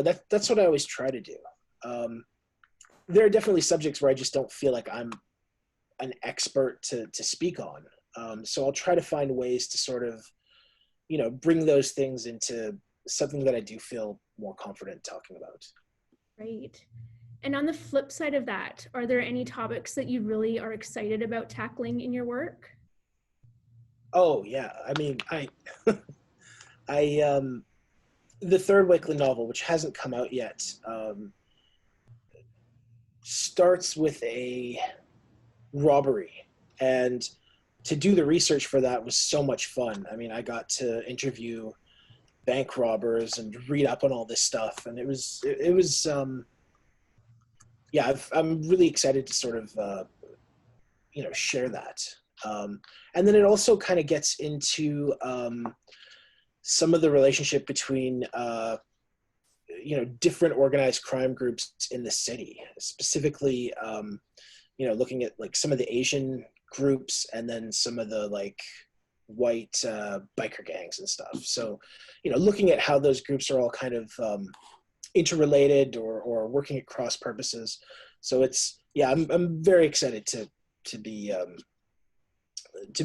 that's what I always try to do. There are definitely subjects where I just don't feel like I'm an expert to speak on. So I'll try to find ways to sort of, bring those things into something that I do feel more confident talking about. Right. And on the flip side of that, are there any topics that you really are excited about tackling in your work? Oh yeah. I mean, the third Wakeland novel, which hasn't come out yet, starts with a robbery, and to do the research for that was so much fun. I mean, I got to interview bank robbers and read up on all this stuff, and it was I'm really excited to sort of share that. And then it also kind of gets into some of the relationship between different organized crime groups in the city, specifically looking at like some of the Asian groups and then some of the like white biker gangs and stuff. So looking at how those groups are all kind of interrelated or working at cross purposes. So I'm very excited to be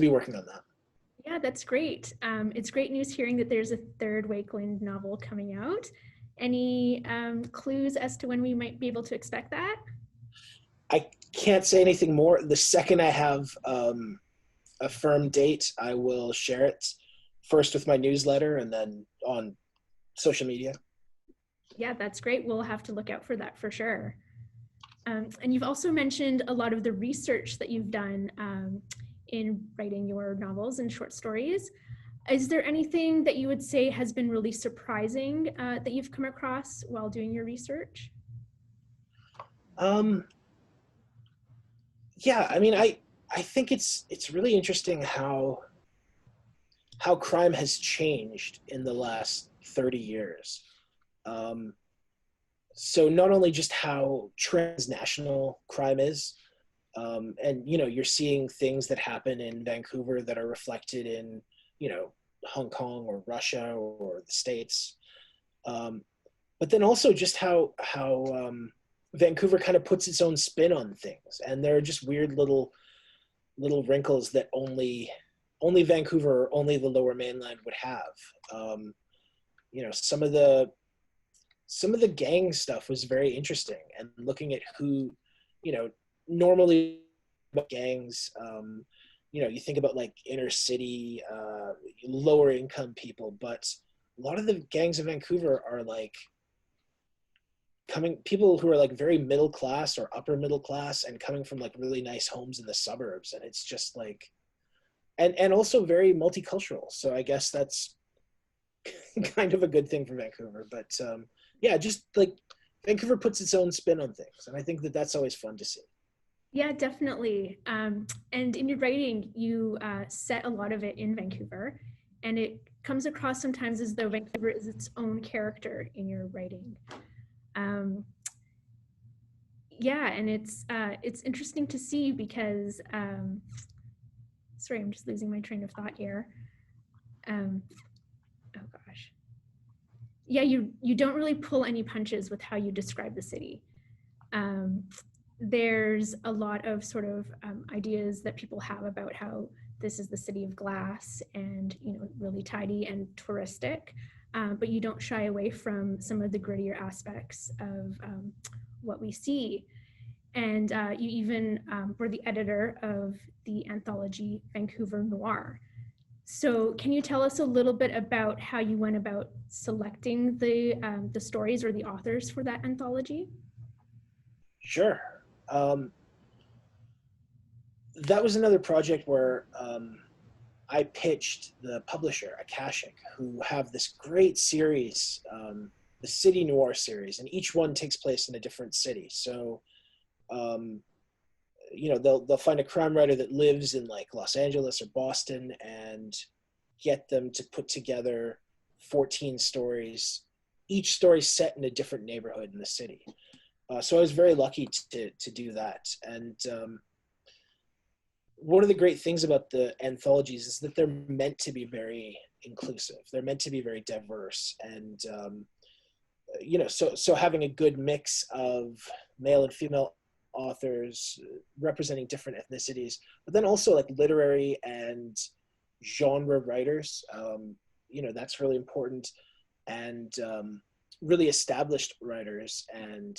working on that. Yeah, that's great. It's great news hearing that there's a third Wakeland novel coming out. Any clues as to when we might be able to expect that? I can't say anything more. The second I have a firm date, I will share it first with my newsletter and then on social media. Yeah, that's great. We'll have to look out for that for sure. And you've also mentioned a lot of the research that you've done in writing your novels and short stories. Is there anything that you would say has been really surprising that you've come across while doing your research? Yeah, I mean, I think it's really interesting how crime has changed in the last 30 years. So not only just how transnational crime is, and you're seeing things that happen in Vancouver that are reflected in Hong Kong or Russia or the States, but then also just how Vancouver kind of puts its own spin on things, and there are just weird little wrinkles that only Vancouver or only the Lower Mainland would have. Some of the gang stuff was very interesting, and looking at who, normally gangs, you think about like inner city, lower income people, but a lot of the gangs in Vancouver are like people who are like very middle class or upper middle class and coming from like really nice homes in the suburbs. And it's just like, and also very multicultural. So I guess that's kind of a good thing for Vancouver, but just like Vancouver puts its own spin on things. And I think that that's always fun to see. Yeah, definitely. And in your writing, you set a lot of it in Vancouver, and it comes across sometimes as though Vancouver is its own character in your writing. And it's interesting to see because, sorry, I'm just losing my train of thought here. Oh gosh. Yeah, you don't really pull any punches with how you describe the city. There's a lot of sort of ideas that people have about how this is the city of glass and really tidy and touristic, but you don't shy away from some of the grittier aspects of what we see. And you even were the editor of the anthology Vancouver Noir. So can you tell us a little bit about how you went about selecting the stories or the authors for that anthology? Sure. That was another project where I pitched the publisher, Akashic, who have this great series, the City Noir series, and each one takes place in a different city. So, they'll find a crime writer that lives in like Los Angeles or Boston and get them to put together 14 stories, each story set in a different neighborhood in the city. So I was very lucky to do that. And one of the great things about the anthologies is that they're meant to be very inclusive. They're meant to be very diverse. And, so having a good mix of male and female authors representing different ethnicities, but then also like literary and genre writers, that's really important, and really established writers. And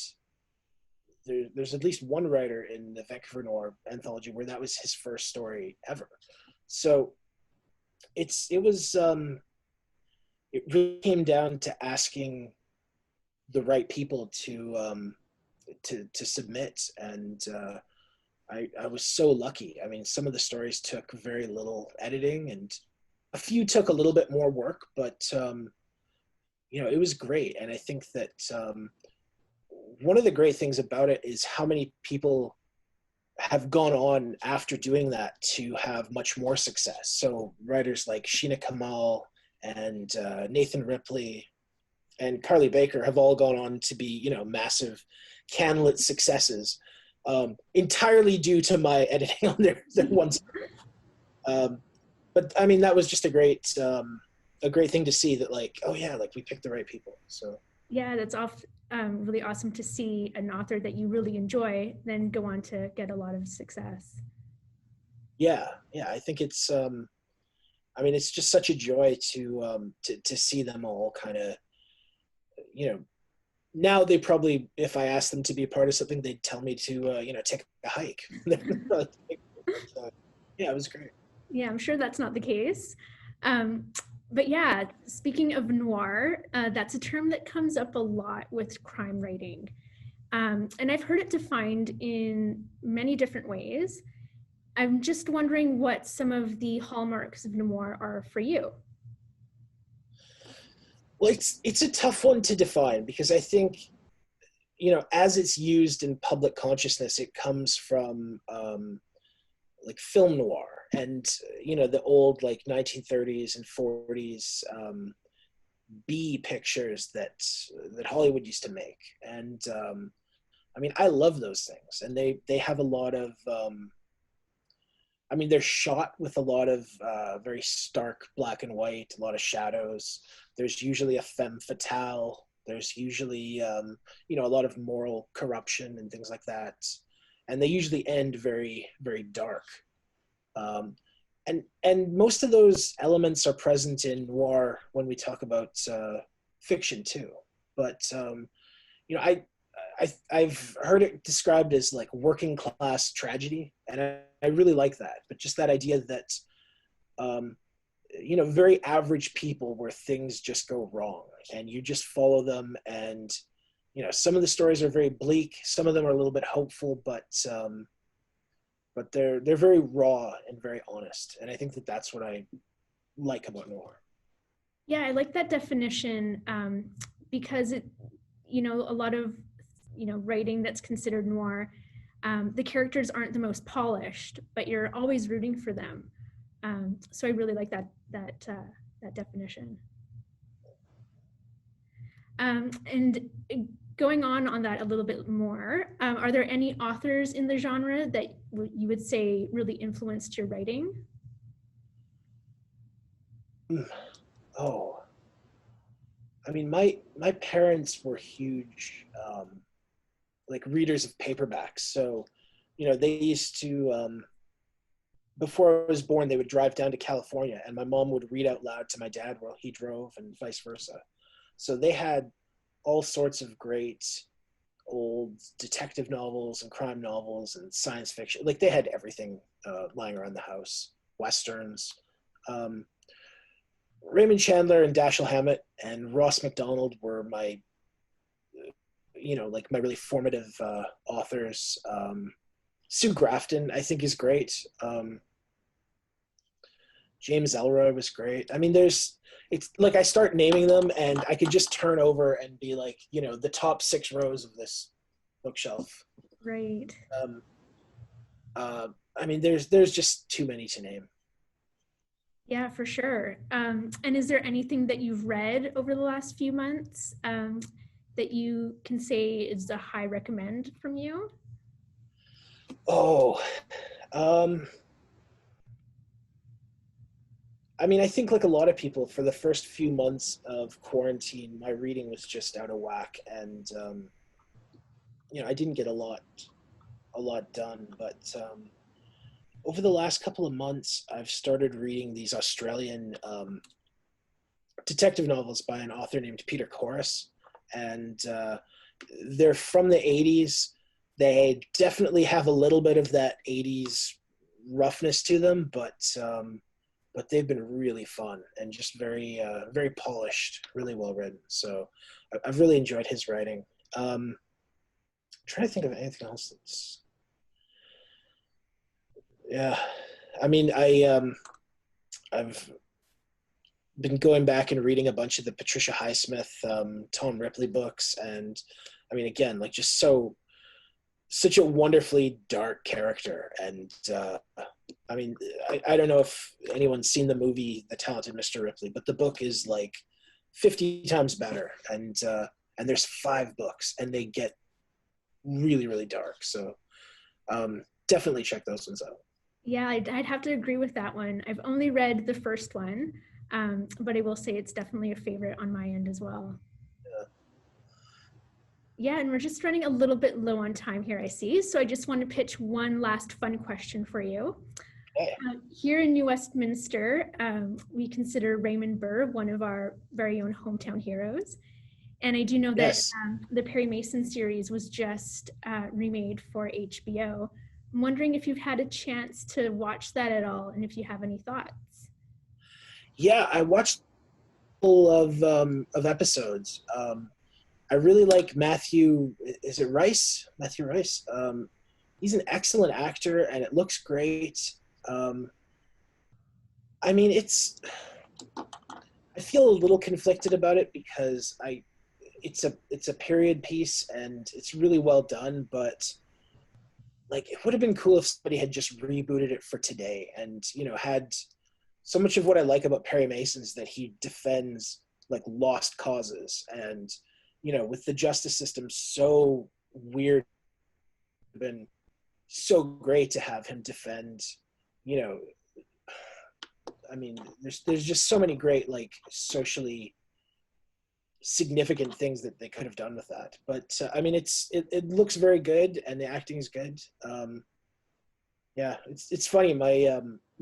there's at least one writer in the Vancouver Noir anthology where that was his first story ever. So it really came down to asking the right people to submit, and I was so lucky. I mean, some of the stories took very little editing, and a few took a little bit more work, but it was great. And I think that one of the great things about it is how many people have gone on after doing that to have much more success. So writers like Sheena Kamal and Nathan Ripley and Carly Baker have all gone on to be, massive Canlit successes, entirely due to my editing on their one story. But I mean, that was just a great thing to see, that like, oh yeah, like we picked the right people. So yeah, that's really awesome to see an author that you really enjoy then go on to get a lot of success. Yeah, I think it's it's just such a joy to see them all kind of, now they probably, if I asked them to be a part of something, they'd tell me to take a hike. So, yeah, it was great. Yeah, I'm sure that's not the case. But yeah, speaking of noir, that's a term that comes up a lot with crime writing. And I've heard it defined in many different ways. I'm just wondering what some of the hallmarks of noir are for you. Well, it's a tough one to define, because I think, as it's used in public consciousness, it comes from like film noir and, the old like 1930s and 40s B pictures that Hollywood used to make. And I love those things, and they have a lot of they're shot with a lot of very stark black and white, a lot of shadows. There's usually a femme fatale. There's usually, a lot of moral corruption and things like that. And they usually end very, very dark. And most of those elements are present in noir when we talk about fiction too. But, I've heard it described as like working class tragedy, and I really like that. But just that idea that, very average people where things just go wrong and you just follow them. And, some of the stories are very bleak. Some of them are a little bit hopeful, but they're very raw and very honest. And I think that that's what I like about noir. Yeah, I like that definition because it, a lot of, writing that's considered noir, the characters aren't the most polished, but you're always rooting for them. So I really like that definition. And going on that a little bit more, are there any authors in the genre that you would say really influenced your writing? Oh, my parents were huge like readers of paperbacks. So, they used to, before I was born, they would drive down to California, and my mom would read out loud to my dad while he drove, and vice versa. So they had all sorts of great old detective novels and crime novels and science fiction. Like they had everything lying around the house. Westerns. Raymond Chandler and Dashiell Hammett and Ross MacDonald were my my really formative authors. Sue Grafton, I think, is great. James Ellroy was great. It's like I start naming them and I could just turn over and be like, the top 6 rows of this bookshelf. Right. There's just too many to name. Yeah, for sure. And is there anything that you've read over the last few months that you can say is a high recommend from you? I mean, I think like a lot of people, for the first few months of quarantine, my reading was just out of whack, and I didn't get a lot done. But over the last couple of months, I've started reading these Australian detective novels by an author named Peter Corris, and they're from the 80s. They definitely have a little bit of that 80s roughness to them, but they've been really fun and just very very polished, really well written. So I've really enjoyed his writing. I'm trying to think of anything else that's, yeah. I mean, I've been going back and reading a bunch of the Patricia Highsmith, Tom Ripley books, and I mean, again, like just such a wonderfully dark character. And I mean, I don't know if anyone's seen the movie The Talented Mr. Ripley, but the book is like 50 times better. And there's 5 books, and they get really, really dark. So definitely check those ones out. Yeah, I'd have to agree with that one. I've only read the first one, but I will say it's definitely a favorite on my end as well. Yeah, and we're just running a little bit low on time here, I see. So I just want to pitch one last fun question for you. Okay. Here in New Westminster, we consider Raymond Burr one of our very own hometown heroes. And I do know that Yes. The Perry Mason series was just remade for HBO. I'm wondering if you've had a chance to watch that at all, and if you have any thoughts. Yeah, I watched a couple of episodes. I really like Matthew. Is it Rice? Matthew Rice. He's an excellent actor, and it looks great. I mean, I feel a little conflicted about it because it's a period piece and it's really well done, but like it would have been cool if somebody had just rebooted it for today, and had so much of what I like about Perry Mason is that he defends like lost causes, and with the justice system so weird, it's been so great to have him defend. I mean, there's just so many great like socially significant things that they could have done with that. But I mean, it looks very good, and the acting is good. Yeah, it's funny. My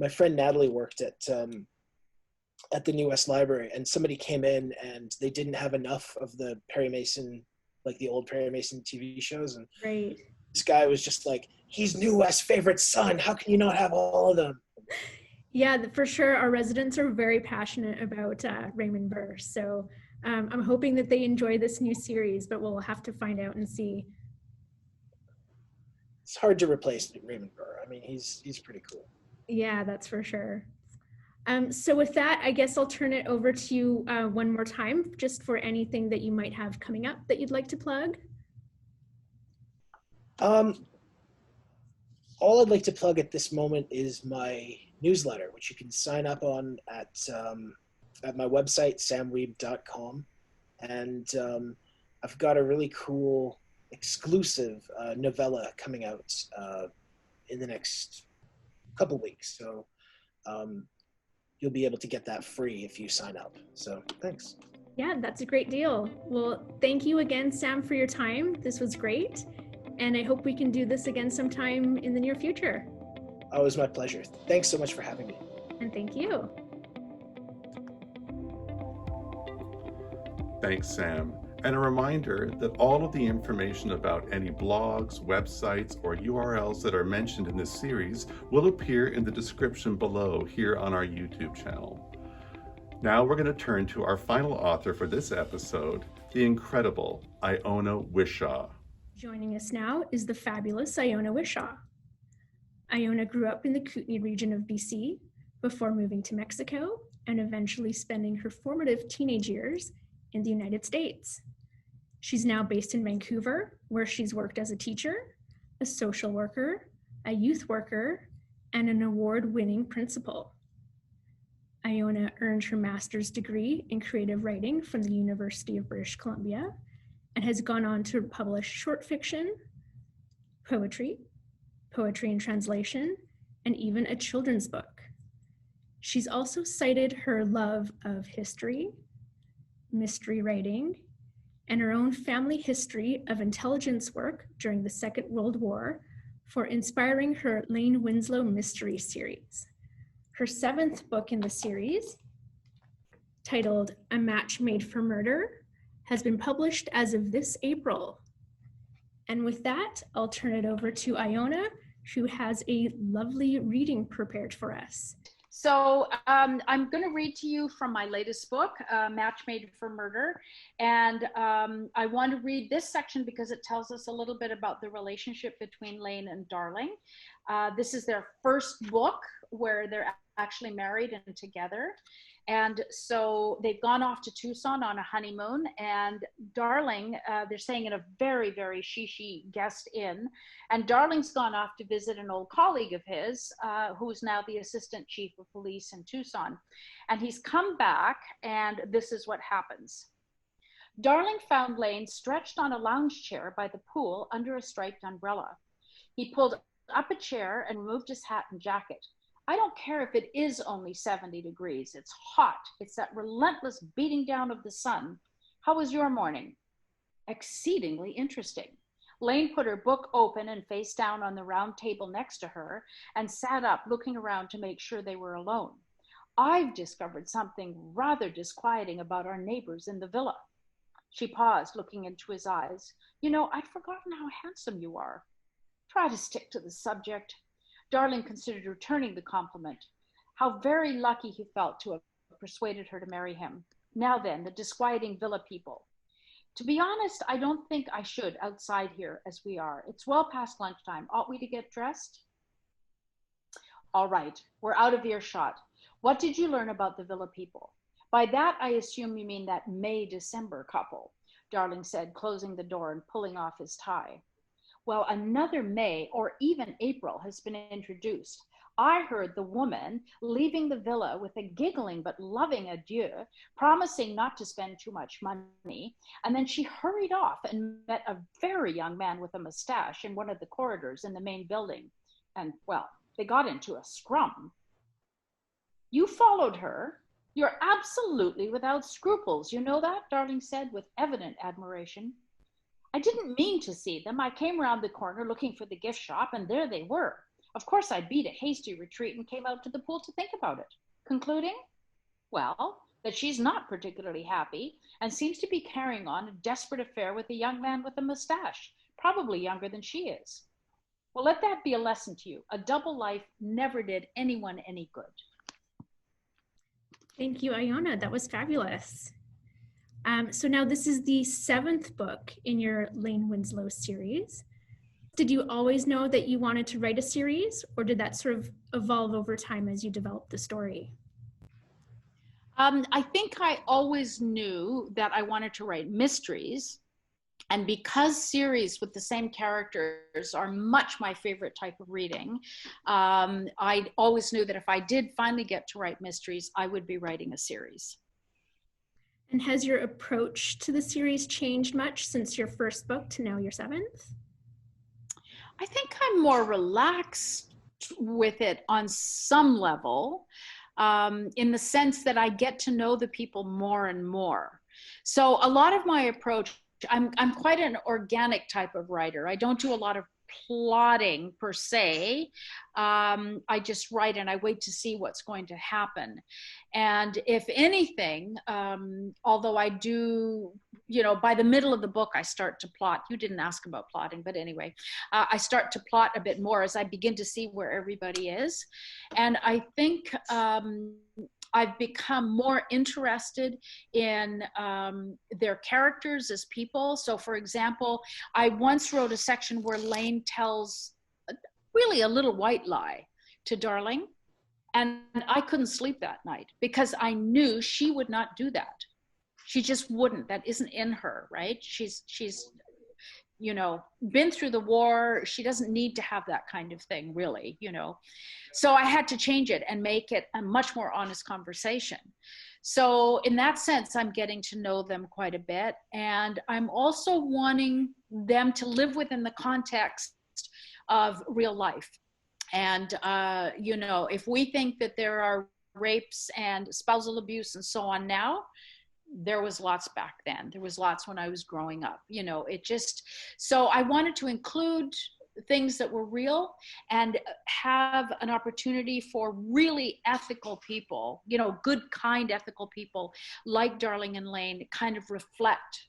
friend Natalie worked at the New West Library, and somebody came in and they didn't have enough of the Perry Mason, like the old Perry Mason TV shows, and Right. this guy was just like, he's New West's favorite son. How can you not have all of them? Yeah, for sure. Our residents are very passionate about Raymond Burr. So I'm hoping that they enjoy this new series, but we'll have to find out and see. It's hard to replace Raymond Burr. I mean, he's pretty cool. Yeah, that's for sure. So with that, I guess I'll turn it over to you one more time, just for anything that you might have coming up that you'd like to plug. All I'd like to plug at this moment is my newsletter, which you can sign up on at my website, samwiebe.com. And I've got a really cool exclusive novella coming out in the next couple weeks. So you'll be able to get that free if you sign up. So thanks. Yeah, that's a great deal. Well, thank you again, Sam, for your time. This was great. And I hope we can do this again sometime in the near future. Oh, it was my pleasure. Thanks so much for having me. And thank you. Thanks, Sam. And a reminder that all of the information about any blogs, websites, or URLs that are mentioned in this series will appear in the description below here on our YouTube channel. Now we're going to turn to our final author for this episode, the incredible Iona Whishaw. Joining us now is the fabulous Iona Whishaw. Iona grew up in the Kootenay region of BC before moving to Mexico and eventually spending her formative teenage years in the United States. She's now based in Vancouver, where she's worked as a teacher, a social worker, a youth worker, and an award-winning principal. Iona earned her master's degree in creative writing from the University of British Columbia and has gone on to publish short fiction, poetry and translation, and even a children's book. She's also cited her love of history, mystery writing, and her own family history of intelligence work during the Second World War for inspiring her Lane Winslow mystery series. Her 7th book in the series, titled A Match Made for Murder, has been published as of this April. And with that, I'll turn it over to Iona, who has a lovely reading prepared for us. So I'm going to read to you from my latest book, Match Made for Murder. And I want to read this section because it tells us a little bit about the relationship between Lane and Darling. This is their first book where they're actually married and together. And so they've gone off to Tucson on a honeymoon, and Darling, they're staying in a very, very shishi guest inn. And Darling's gone off to visit an old colleague of his, who's now the assistant chief of police in Tucson. And he's come back, and this is what happens. Darling found Lane stretched on a lounge chair by the pool under a striped umbrella. He pulled up a chair and removed his hat and jacket. I don't care if it is only 70 degrees. It's hot. It's that relentless beating down of the sun. How was your morning? Exceedingly interesting. Lane put her book open and face down on the round table next to her and sat up looking around to make sure they were alone. I've discovered something rather disquieting about our neighbors in the villa. She paused, looking into his eyes. You know, I'd forgotten how handsome you are. Try to stick to the subject. Darling considered returning the compliment. How very lucky he felt to have persuaded her to marry him. Now then, the disquieting villa people. To be honest, I don't think I should outside here as we are. It's well past lunchtime. Ought we to get dressed? All right, we're out of earshot. What did you learn about the villa people? By that, I assume you mean that May-December couple, Darling said, closing the door and pulling off his tie. Well, another May or even April has been introduced. I heard the woman leaving the villa with a giggling but loving adieu, promising not to spend too much money, and then she hurried off and met a very young man with a mustache in one of the corridors in the main building. And, well, they got into a scrum. You followed her? You're absolutely without scruples. You know that? Darling said with evident admiration. I didn't mean to see them. I came around the corner looking for the gift shop, and there they were. Of course, I beat a hasty retreat and came out to the pool to think about it. Concluding? Well, that she's not particularly happy and seems to be carrying on a desperate affair with a young man with a mustache, probably younger than she is. Well, let that be a lesson to you. A double life never did anyone any good. Thank you, Iona. That was fabulous. So now this is the 7th book in your Lane Winslow series. Did you always know that you wanted to write a series, or did that sort of evolve over time as you developed the story? I think I always knew that I wanted to write mysteries. And because series with the same characters are much my favorite type of reading, I always knew that if I did finally get to write mysteries, I would be writing a series. And has your approach to the series changed much since your first book to now your 7th? I think I'm more relaxed with it on some level, in the sense that I get to know the people more and more. So a lot of my approach, I'm quite an organic type of writer. I don't do a lot of plotting per se. I just write and I wait to see what's going to happen. And if anything, although I do, you know, by the middle of the book, I start to plot. You didn't ask about plotting, but anyway, I start to plot a bit more as I begin to see where everybody is. And I think I've become more interested in their characters as people. So for example, I once wrote a section where Lane tells really a little white lie to Darling. And I couldn't sleep that night because I knew she would not do that. She just wouldn't. That isn't in her, right? She's you know, been through the war. She doesn't need to have that kind of thing, really, you know. So I had to change it and make it a much more honest conversation. So in that sense, I'm getting to know them quite a bit. And I'm also wanting them to live within the context of real life. And, you know, if we think that there are rapes and spousal abuse and so on now, there was lots back then. There was lots when I was growing up, you know, it just, so I wanted to include things that were real and have an opportunity for really ethical people, you know, good, kind, ethical people like Darling and Lane kind of reflect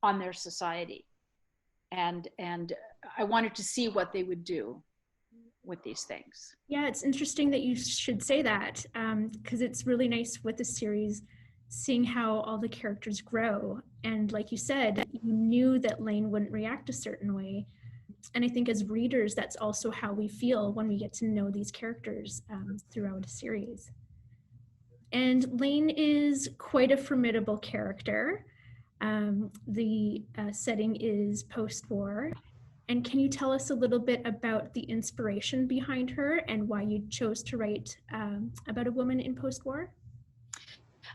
on their society. And I wanted to see what they would do with these things. Yeah, it's interesting that you should say that, because it's really nice with the series seeing how all the characters grow. And like you said, you knew that Lane wouldn't react a certain way. And I think as readers, that's also how we feel when we get to know these characters throughout a series. And Lane is quite a formidable character. The setting is post-war. And can you tell us a little bit about the inspiration behind her and why you chose to write about a woman in post-war?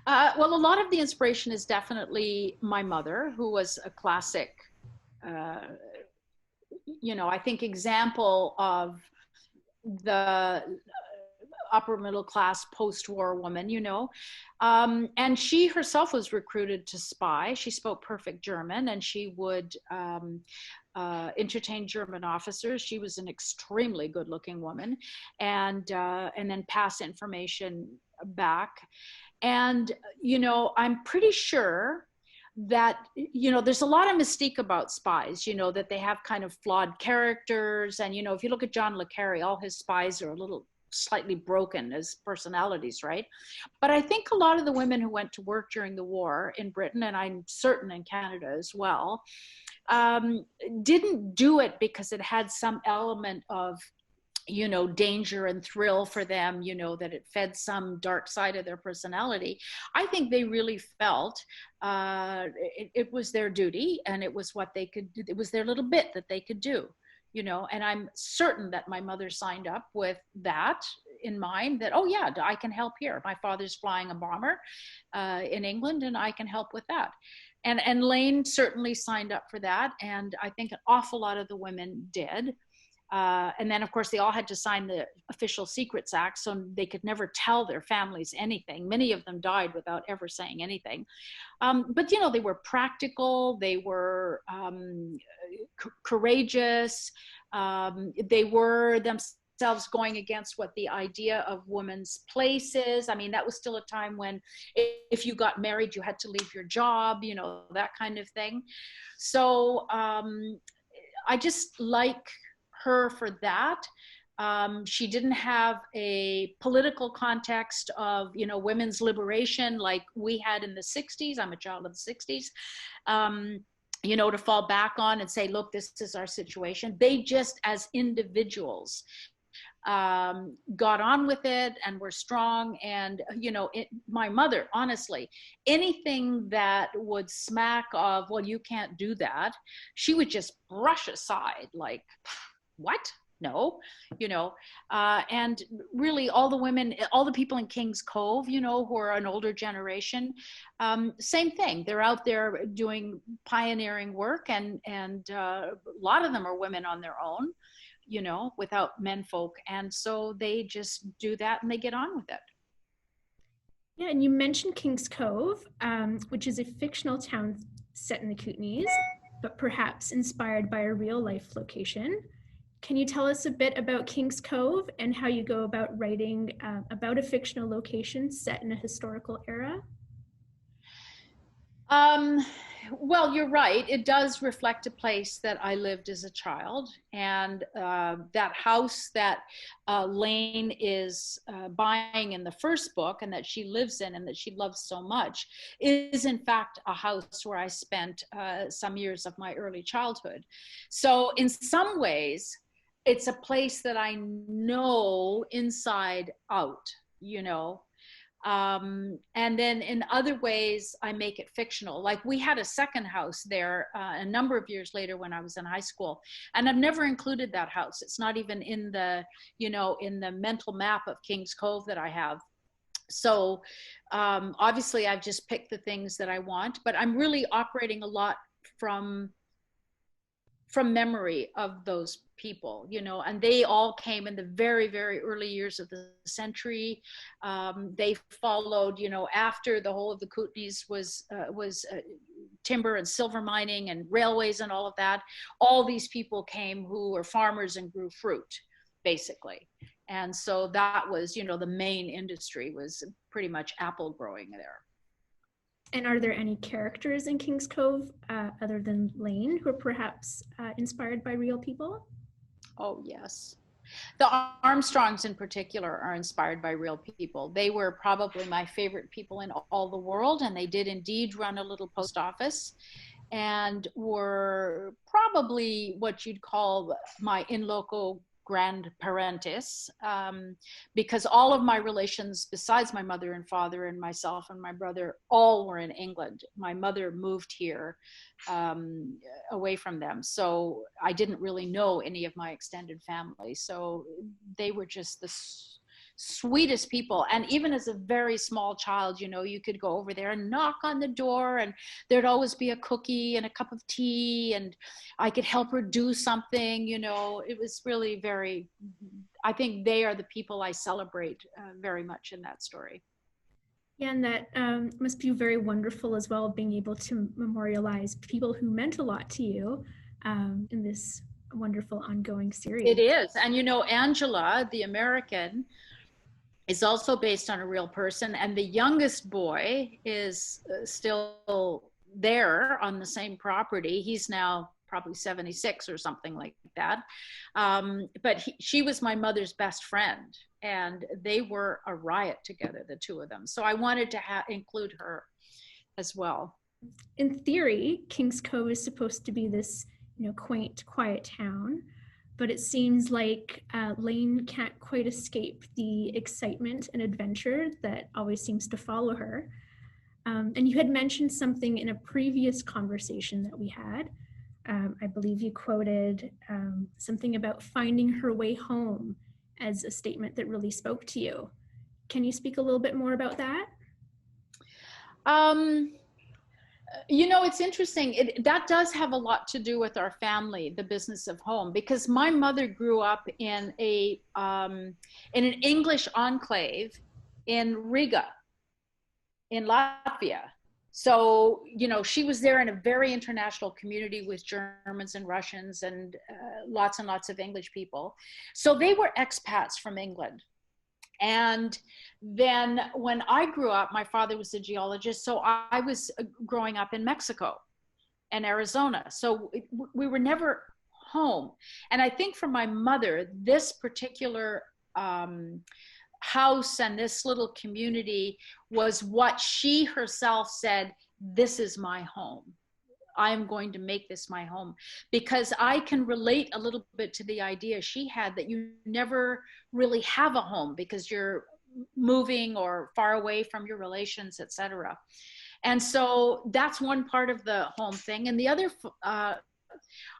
Well, a lot of the inspiration is definitely my mother, who was a classic, you know, I think example of the upper middle class post-war woman, you know. And she herself was recruited to spy. She spoke perfect German, and she would entertain German officers. She was an extremely good-looking woman, and then pass information back. And, you know, I'm pretty sure that, you know, there's a lot of mystique about spies, you know, that they have kind of flawed characters. And, you know, if you look at John le Carre, all his spies are a little slightly broken as personalities, right? But I think a lot of the women who went to work during the war in Britain, and I'm certain in Canada as well, didn't do it because it had some element of, you know, danger and thrill for them, you know, that it fed some dark side of their personality. I think they really felt it was their duty, and it was what they could do. It was their little bit that they could do, you know. And I'm certain that my mother signed up with that in mind, that, oh yeah, I can help here. My father's flying a bomber in England, and I can help with that. And Lane certainly signed up for that. And I think an awful lot of the women did. And then, of course, they all had to sign the Official Secrets Act, so they could never tell their families anything. Many of them died without ever saying anything. But, you know, they were practical. They were courageous. They were themselves going against what the idea of women's place is. I mean, that was still a time when if you got married, you had to leave your job, you know, that kind of thing. So I just like her for that. She didn't have a political context of, you know, women's liberation like we had in the 60s. I'm a child of the 60s. You know, to fall back on and say, look, this is our situation. They just, as individuals, got on with it and were strong. And, you know, my mother, honestly, anything that would smack of, well, you can't do that, she would just brush aside, like, what? No, you know, and really all the women, all the people in King's Cove, you know, who are an older generation, same thing. They're out there doing pioneering work, and a lot of them are women on their own, you know, without menfolk. And so they just do that and they get on with it. Yeah, and you mentioned King's Cove, which is a fictional town set in the Kootenays, but perhaps inspired by a real life location. Can you tell us a bit about King's Cove and how you go about writing about a fictional location set in a historical era? Well, you're right. It does reflect a place that I lived as a child. And that house that Lane is buying in the first book, and that she lives in and that she loves so much, is in fact a house where I spent some years of my early childhood. So in some ways, it's a place that I know inside out, you know. And then in other ways, I make it fictional. Like we had a second house there a number of years later when I was in high school, and I've never included that house. It's not even in the, you know, in the mental map of King's Cove that I have. So obviously I've just picked the things that I want, but I'm really operating a lot from from memory of those people, you know, and they all came in the very, very early years of the century. They followed, you know, after the whole of the Kootenays was timber and silver mining and railways and all of that. All these people came who were farmers and grew fruit, basically. And so that was, you know, the main industry was pretty much apple growing there. And are there any characters in Kings Cove other than Lane who are perhaps inspired by real people? Oh, yes. The Armstrongs in particular are inspired by real people. They were probably my favorite people in all the world, and they did indeed run a little post office and were probably what you'd call my in loco grandparentes, because all of my relations, besides my mother and father and myself and my brother, all were in England. My mother moved here away from them, so I didn't really know any of my extended family. So they were just the sweetest people. And even as a very small child, you know, you could go over there and knock on the door, and there'd always be a cookie and a cup of tea, and I could help her do something. You know, it was really very, I think they are the people I celebrate very much in that story. Yeah, and that must be very wonderful as well, being able to memorialize people who meant a lot to you in this wonderful ongoing series. It is. And, you know, Angela, the American, is also based on a real person. And the youngest boy is still there on the same property. He's now probably 76 or something like that. But she was my mother's best friend, and they were a riot together, the two of them. So I wanted to include her as well. In theory, Kings Cove is supposed to be this, you know, quaint, quiet town, but it seems like Lane can't quite escape the excitement and adventure that always seems to follow her. And you had mentioned something in a previous conversation that we had. I believe you quoted something about finding her way home as a statement that really spoke to you. Can you speak a little bit more about that? You know, it's interesting. That does have a lot to do with our family, the business of home, because my mother grew up in an English enclave in Riga, in Latvia. So, you know, she was there in a very international community with Germans and Russians and lots and lots of English people. So they were expats from England. And then when I grew up, my father was a geologist, so I was growing up in Mexico and Arizona. So we were never home. And I think for my mother, this particular house and this little community was what she herself said, this is my home. I'm going to make this my home, because I can relate a little bit to the idea she had that you never really have a home because you're moving or far away from your relations, etc. And so that's one part of the home thing. And the other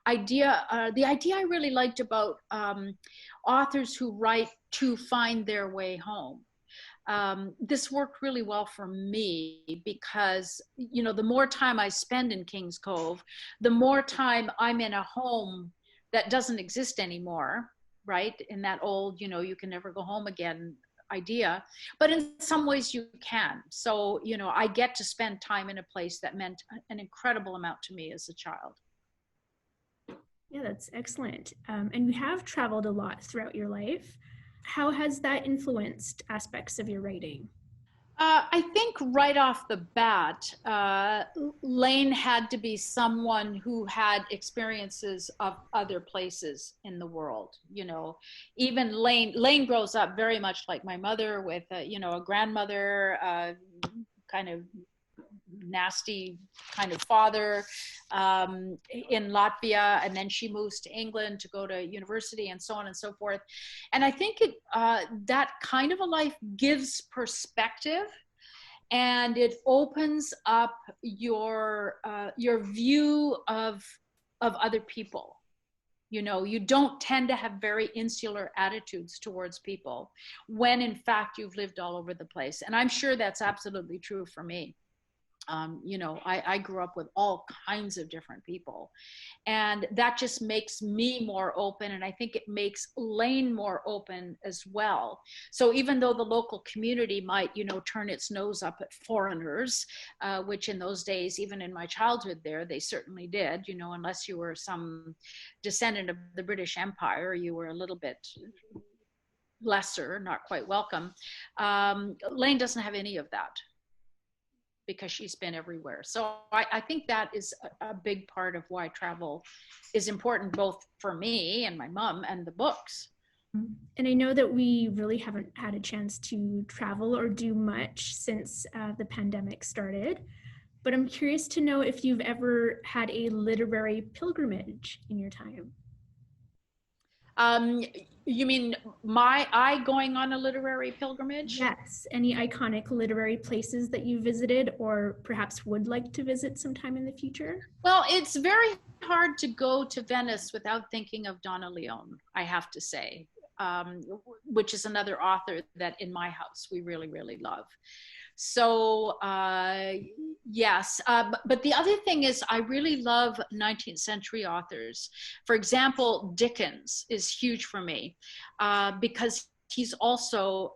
idea I really liked about authors who write to find their way home. This worked really well for me because, you know, the more time I spend in Kings Cove, the more time I'm in a home that doesn't exist anymore, right? In that old, you know, you can never go home again idea, but in some ways you can. So, you know, I get to spend time in a place that meant an incredible amount to me as a child. Yeah, that's excellent. And you have traveled a lot throughout your life. How has that influenced aspects of your writing? I think right off the bat, Lane had to be someone who had experiences of other places in the world. You know, even Lane grows up very much like my mother with, you know, a grandmother, kind of nasty kind of father in Latvia, and then she moves to England to go to university and so on and so forth. And I think that kind of a life gives perspective, and it opens up your view of other people. You know, you don't tend to have very insular attitudes towards people when in fact you've lived all over the place. And I'm sure that's absolutely true for me. I grew up with all kinds of different people, and that just makes me more open, and I think it makes Lane more open as well. So even though the local community might, turn its nose up at foreigners, which in those days, even in my childhood there, they certainly did, unless you were some descendant of the British Empire, you were a little bit lesser, not quite welcome. Lane doesn't have any of that, because she's been everywhere. So I think that is a big part of why travel is important, both for me and my mom and the books. And I know that we really haven't had a chance to travel or do much since the pandemic started, but I'm curious to know if you've ever had a literary pilgrimage in your time. You mean I going on a literary pilgrimage? Yes. Any iconic literary places that you visited or perhaps would like to visit sometime in the future? Well, it's very hard to go to Venice without thinking of Donna Leon, I have to say, which is another author that in my house we really, really love. So yes, but the other thing is I really love 19th century authors. For example, Dickens is huge for me because he's also,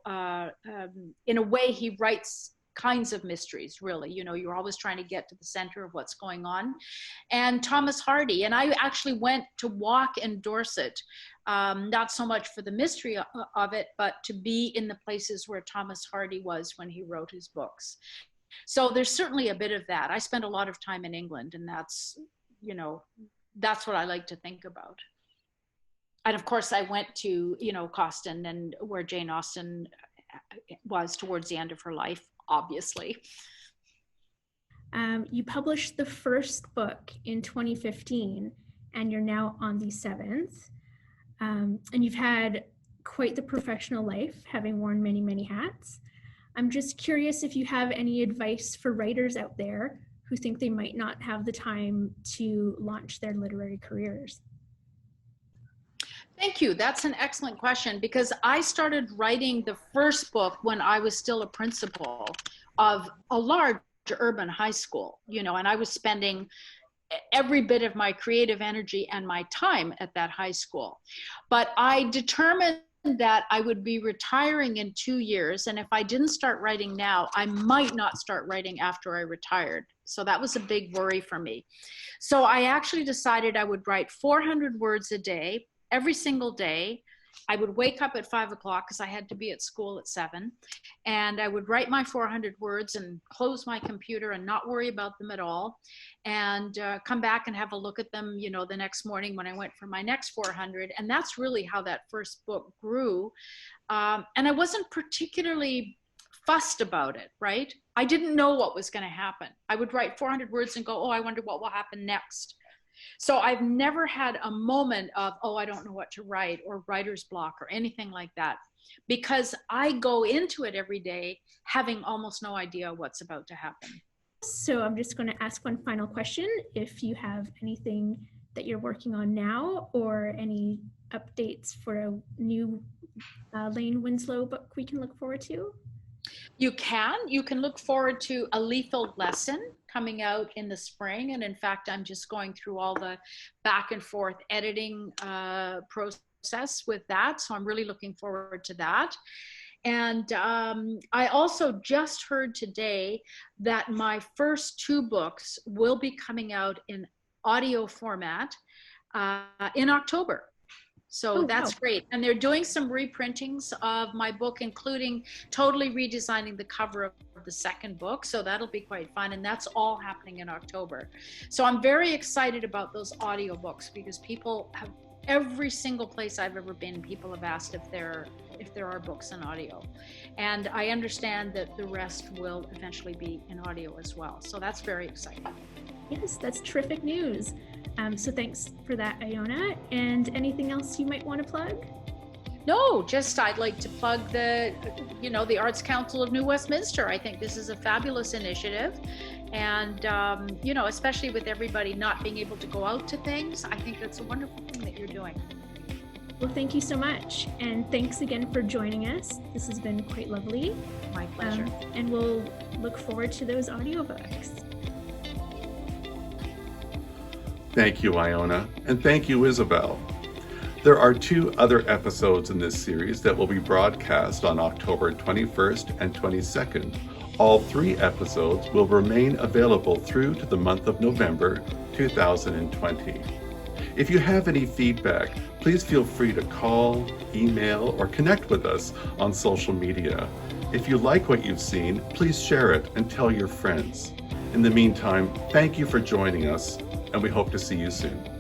in a way, he writes kinds of mysteries, really. You're always trying to get to the center of what's going on. And Thomas Hardy, and I actually went to walk in Dorset, not so much for the mystery of it, but to be in the places where Thomas Hardy was when he wrote his books. So there's certainly a bit of that. I spent a lot of time in England, and that's what I like to think about. And of course I went to, Coston, and where Jane Austen was towards the end of her life, obviously. You published the first book in 2015, and you're now on the 7th. And you've had quite the professional life, having worn many, many hats. I'm just curious if you have any advice for writers out there who think they might not have the time to launch their literary careers. Thank you. That's an excellent question, because I started writing the first book when I was still a principal of a large urban high school, and I was spending every bit of my creative energy and my time at that high school. But I determined that I would be retiring in 2 years, and if I didn't start writing now, I might not start writing after I retired. So that was a big worry for me. So I actually decided I would write 400 words a day, every single day. I would wake up at 5 o'clock because I had to be at school at 7, and I would write my 400 words and close my computer and not worry about them at all, and come back and have a look at them, the next morning when I went for my next 400. And that's really how that first book grew. And I wasn't particularly fussed about it, right? I didn't know what was going to happen. I would write 400 words and go, oh, I wonder what will happen next. So I've never had a moment of, oh, I don't know what to write, or writer's block, or anything like that, because I go into it every day having almost no idea what's about to happen. So I'm just going to ask one final question. If you have anything that you're working on now, or any updates for a new Lane Winslow book we can look forward to? You can look forward to A Lethal Lesson coming out in the spring. And in fact, I'm just going through all the back and forth editing process with that. So I'm really looking forward to that. And I also just heard today that my first 2 books will be coming out in audio format in October. So that's great. And they're doing some reprintings of my book, including totally redesigning the cover of the second book. So that'll be quite fun. And that's all happening in October. So I'm very excited about those audiobooks, because people have, every single place I've ever been, people have asked if there are books in audio. And I understand that the rest will eventually be in audio as well. So that's very exciting. Yes, that's terrific news. So thanks for that, Iona. And anything else you might want to plug? No, just I'd like to plug the Arts Council of New Westminster. I think this is a fabulous initiative. And, especially with everybody not being able to go out to things, I think that's a wonderful thing that you're doing. Well, thank you so much. And thanks again for joining us. This has been quite lovely. My pleasure. And we'll look forward to those audiobooks. Thank you, Iona, and thank you, Isabel. There are 2 other episodes in this series that will be broadcast on October 21st and 22nd. All 3 episodes will remain available through to the month of November 2020. If you have any feedback, please feel free to call, email, or connect with us on social media. If you like what you've seen, please share it and tell your friends. In the meantime, thank you for joining us, and we hope to see you soon.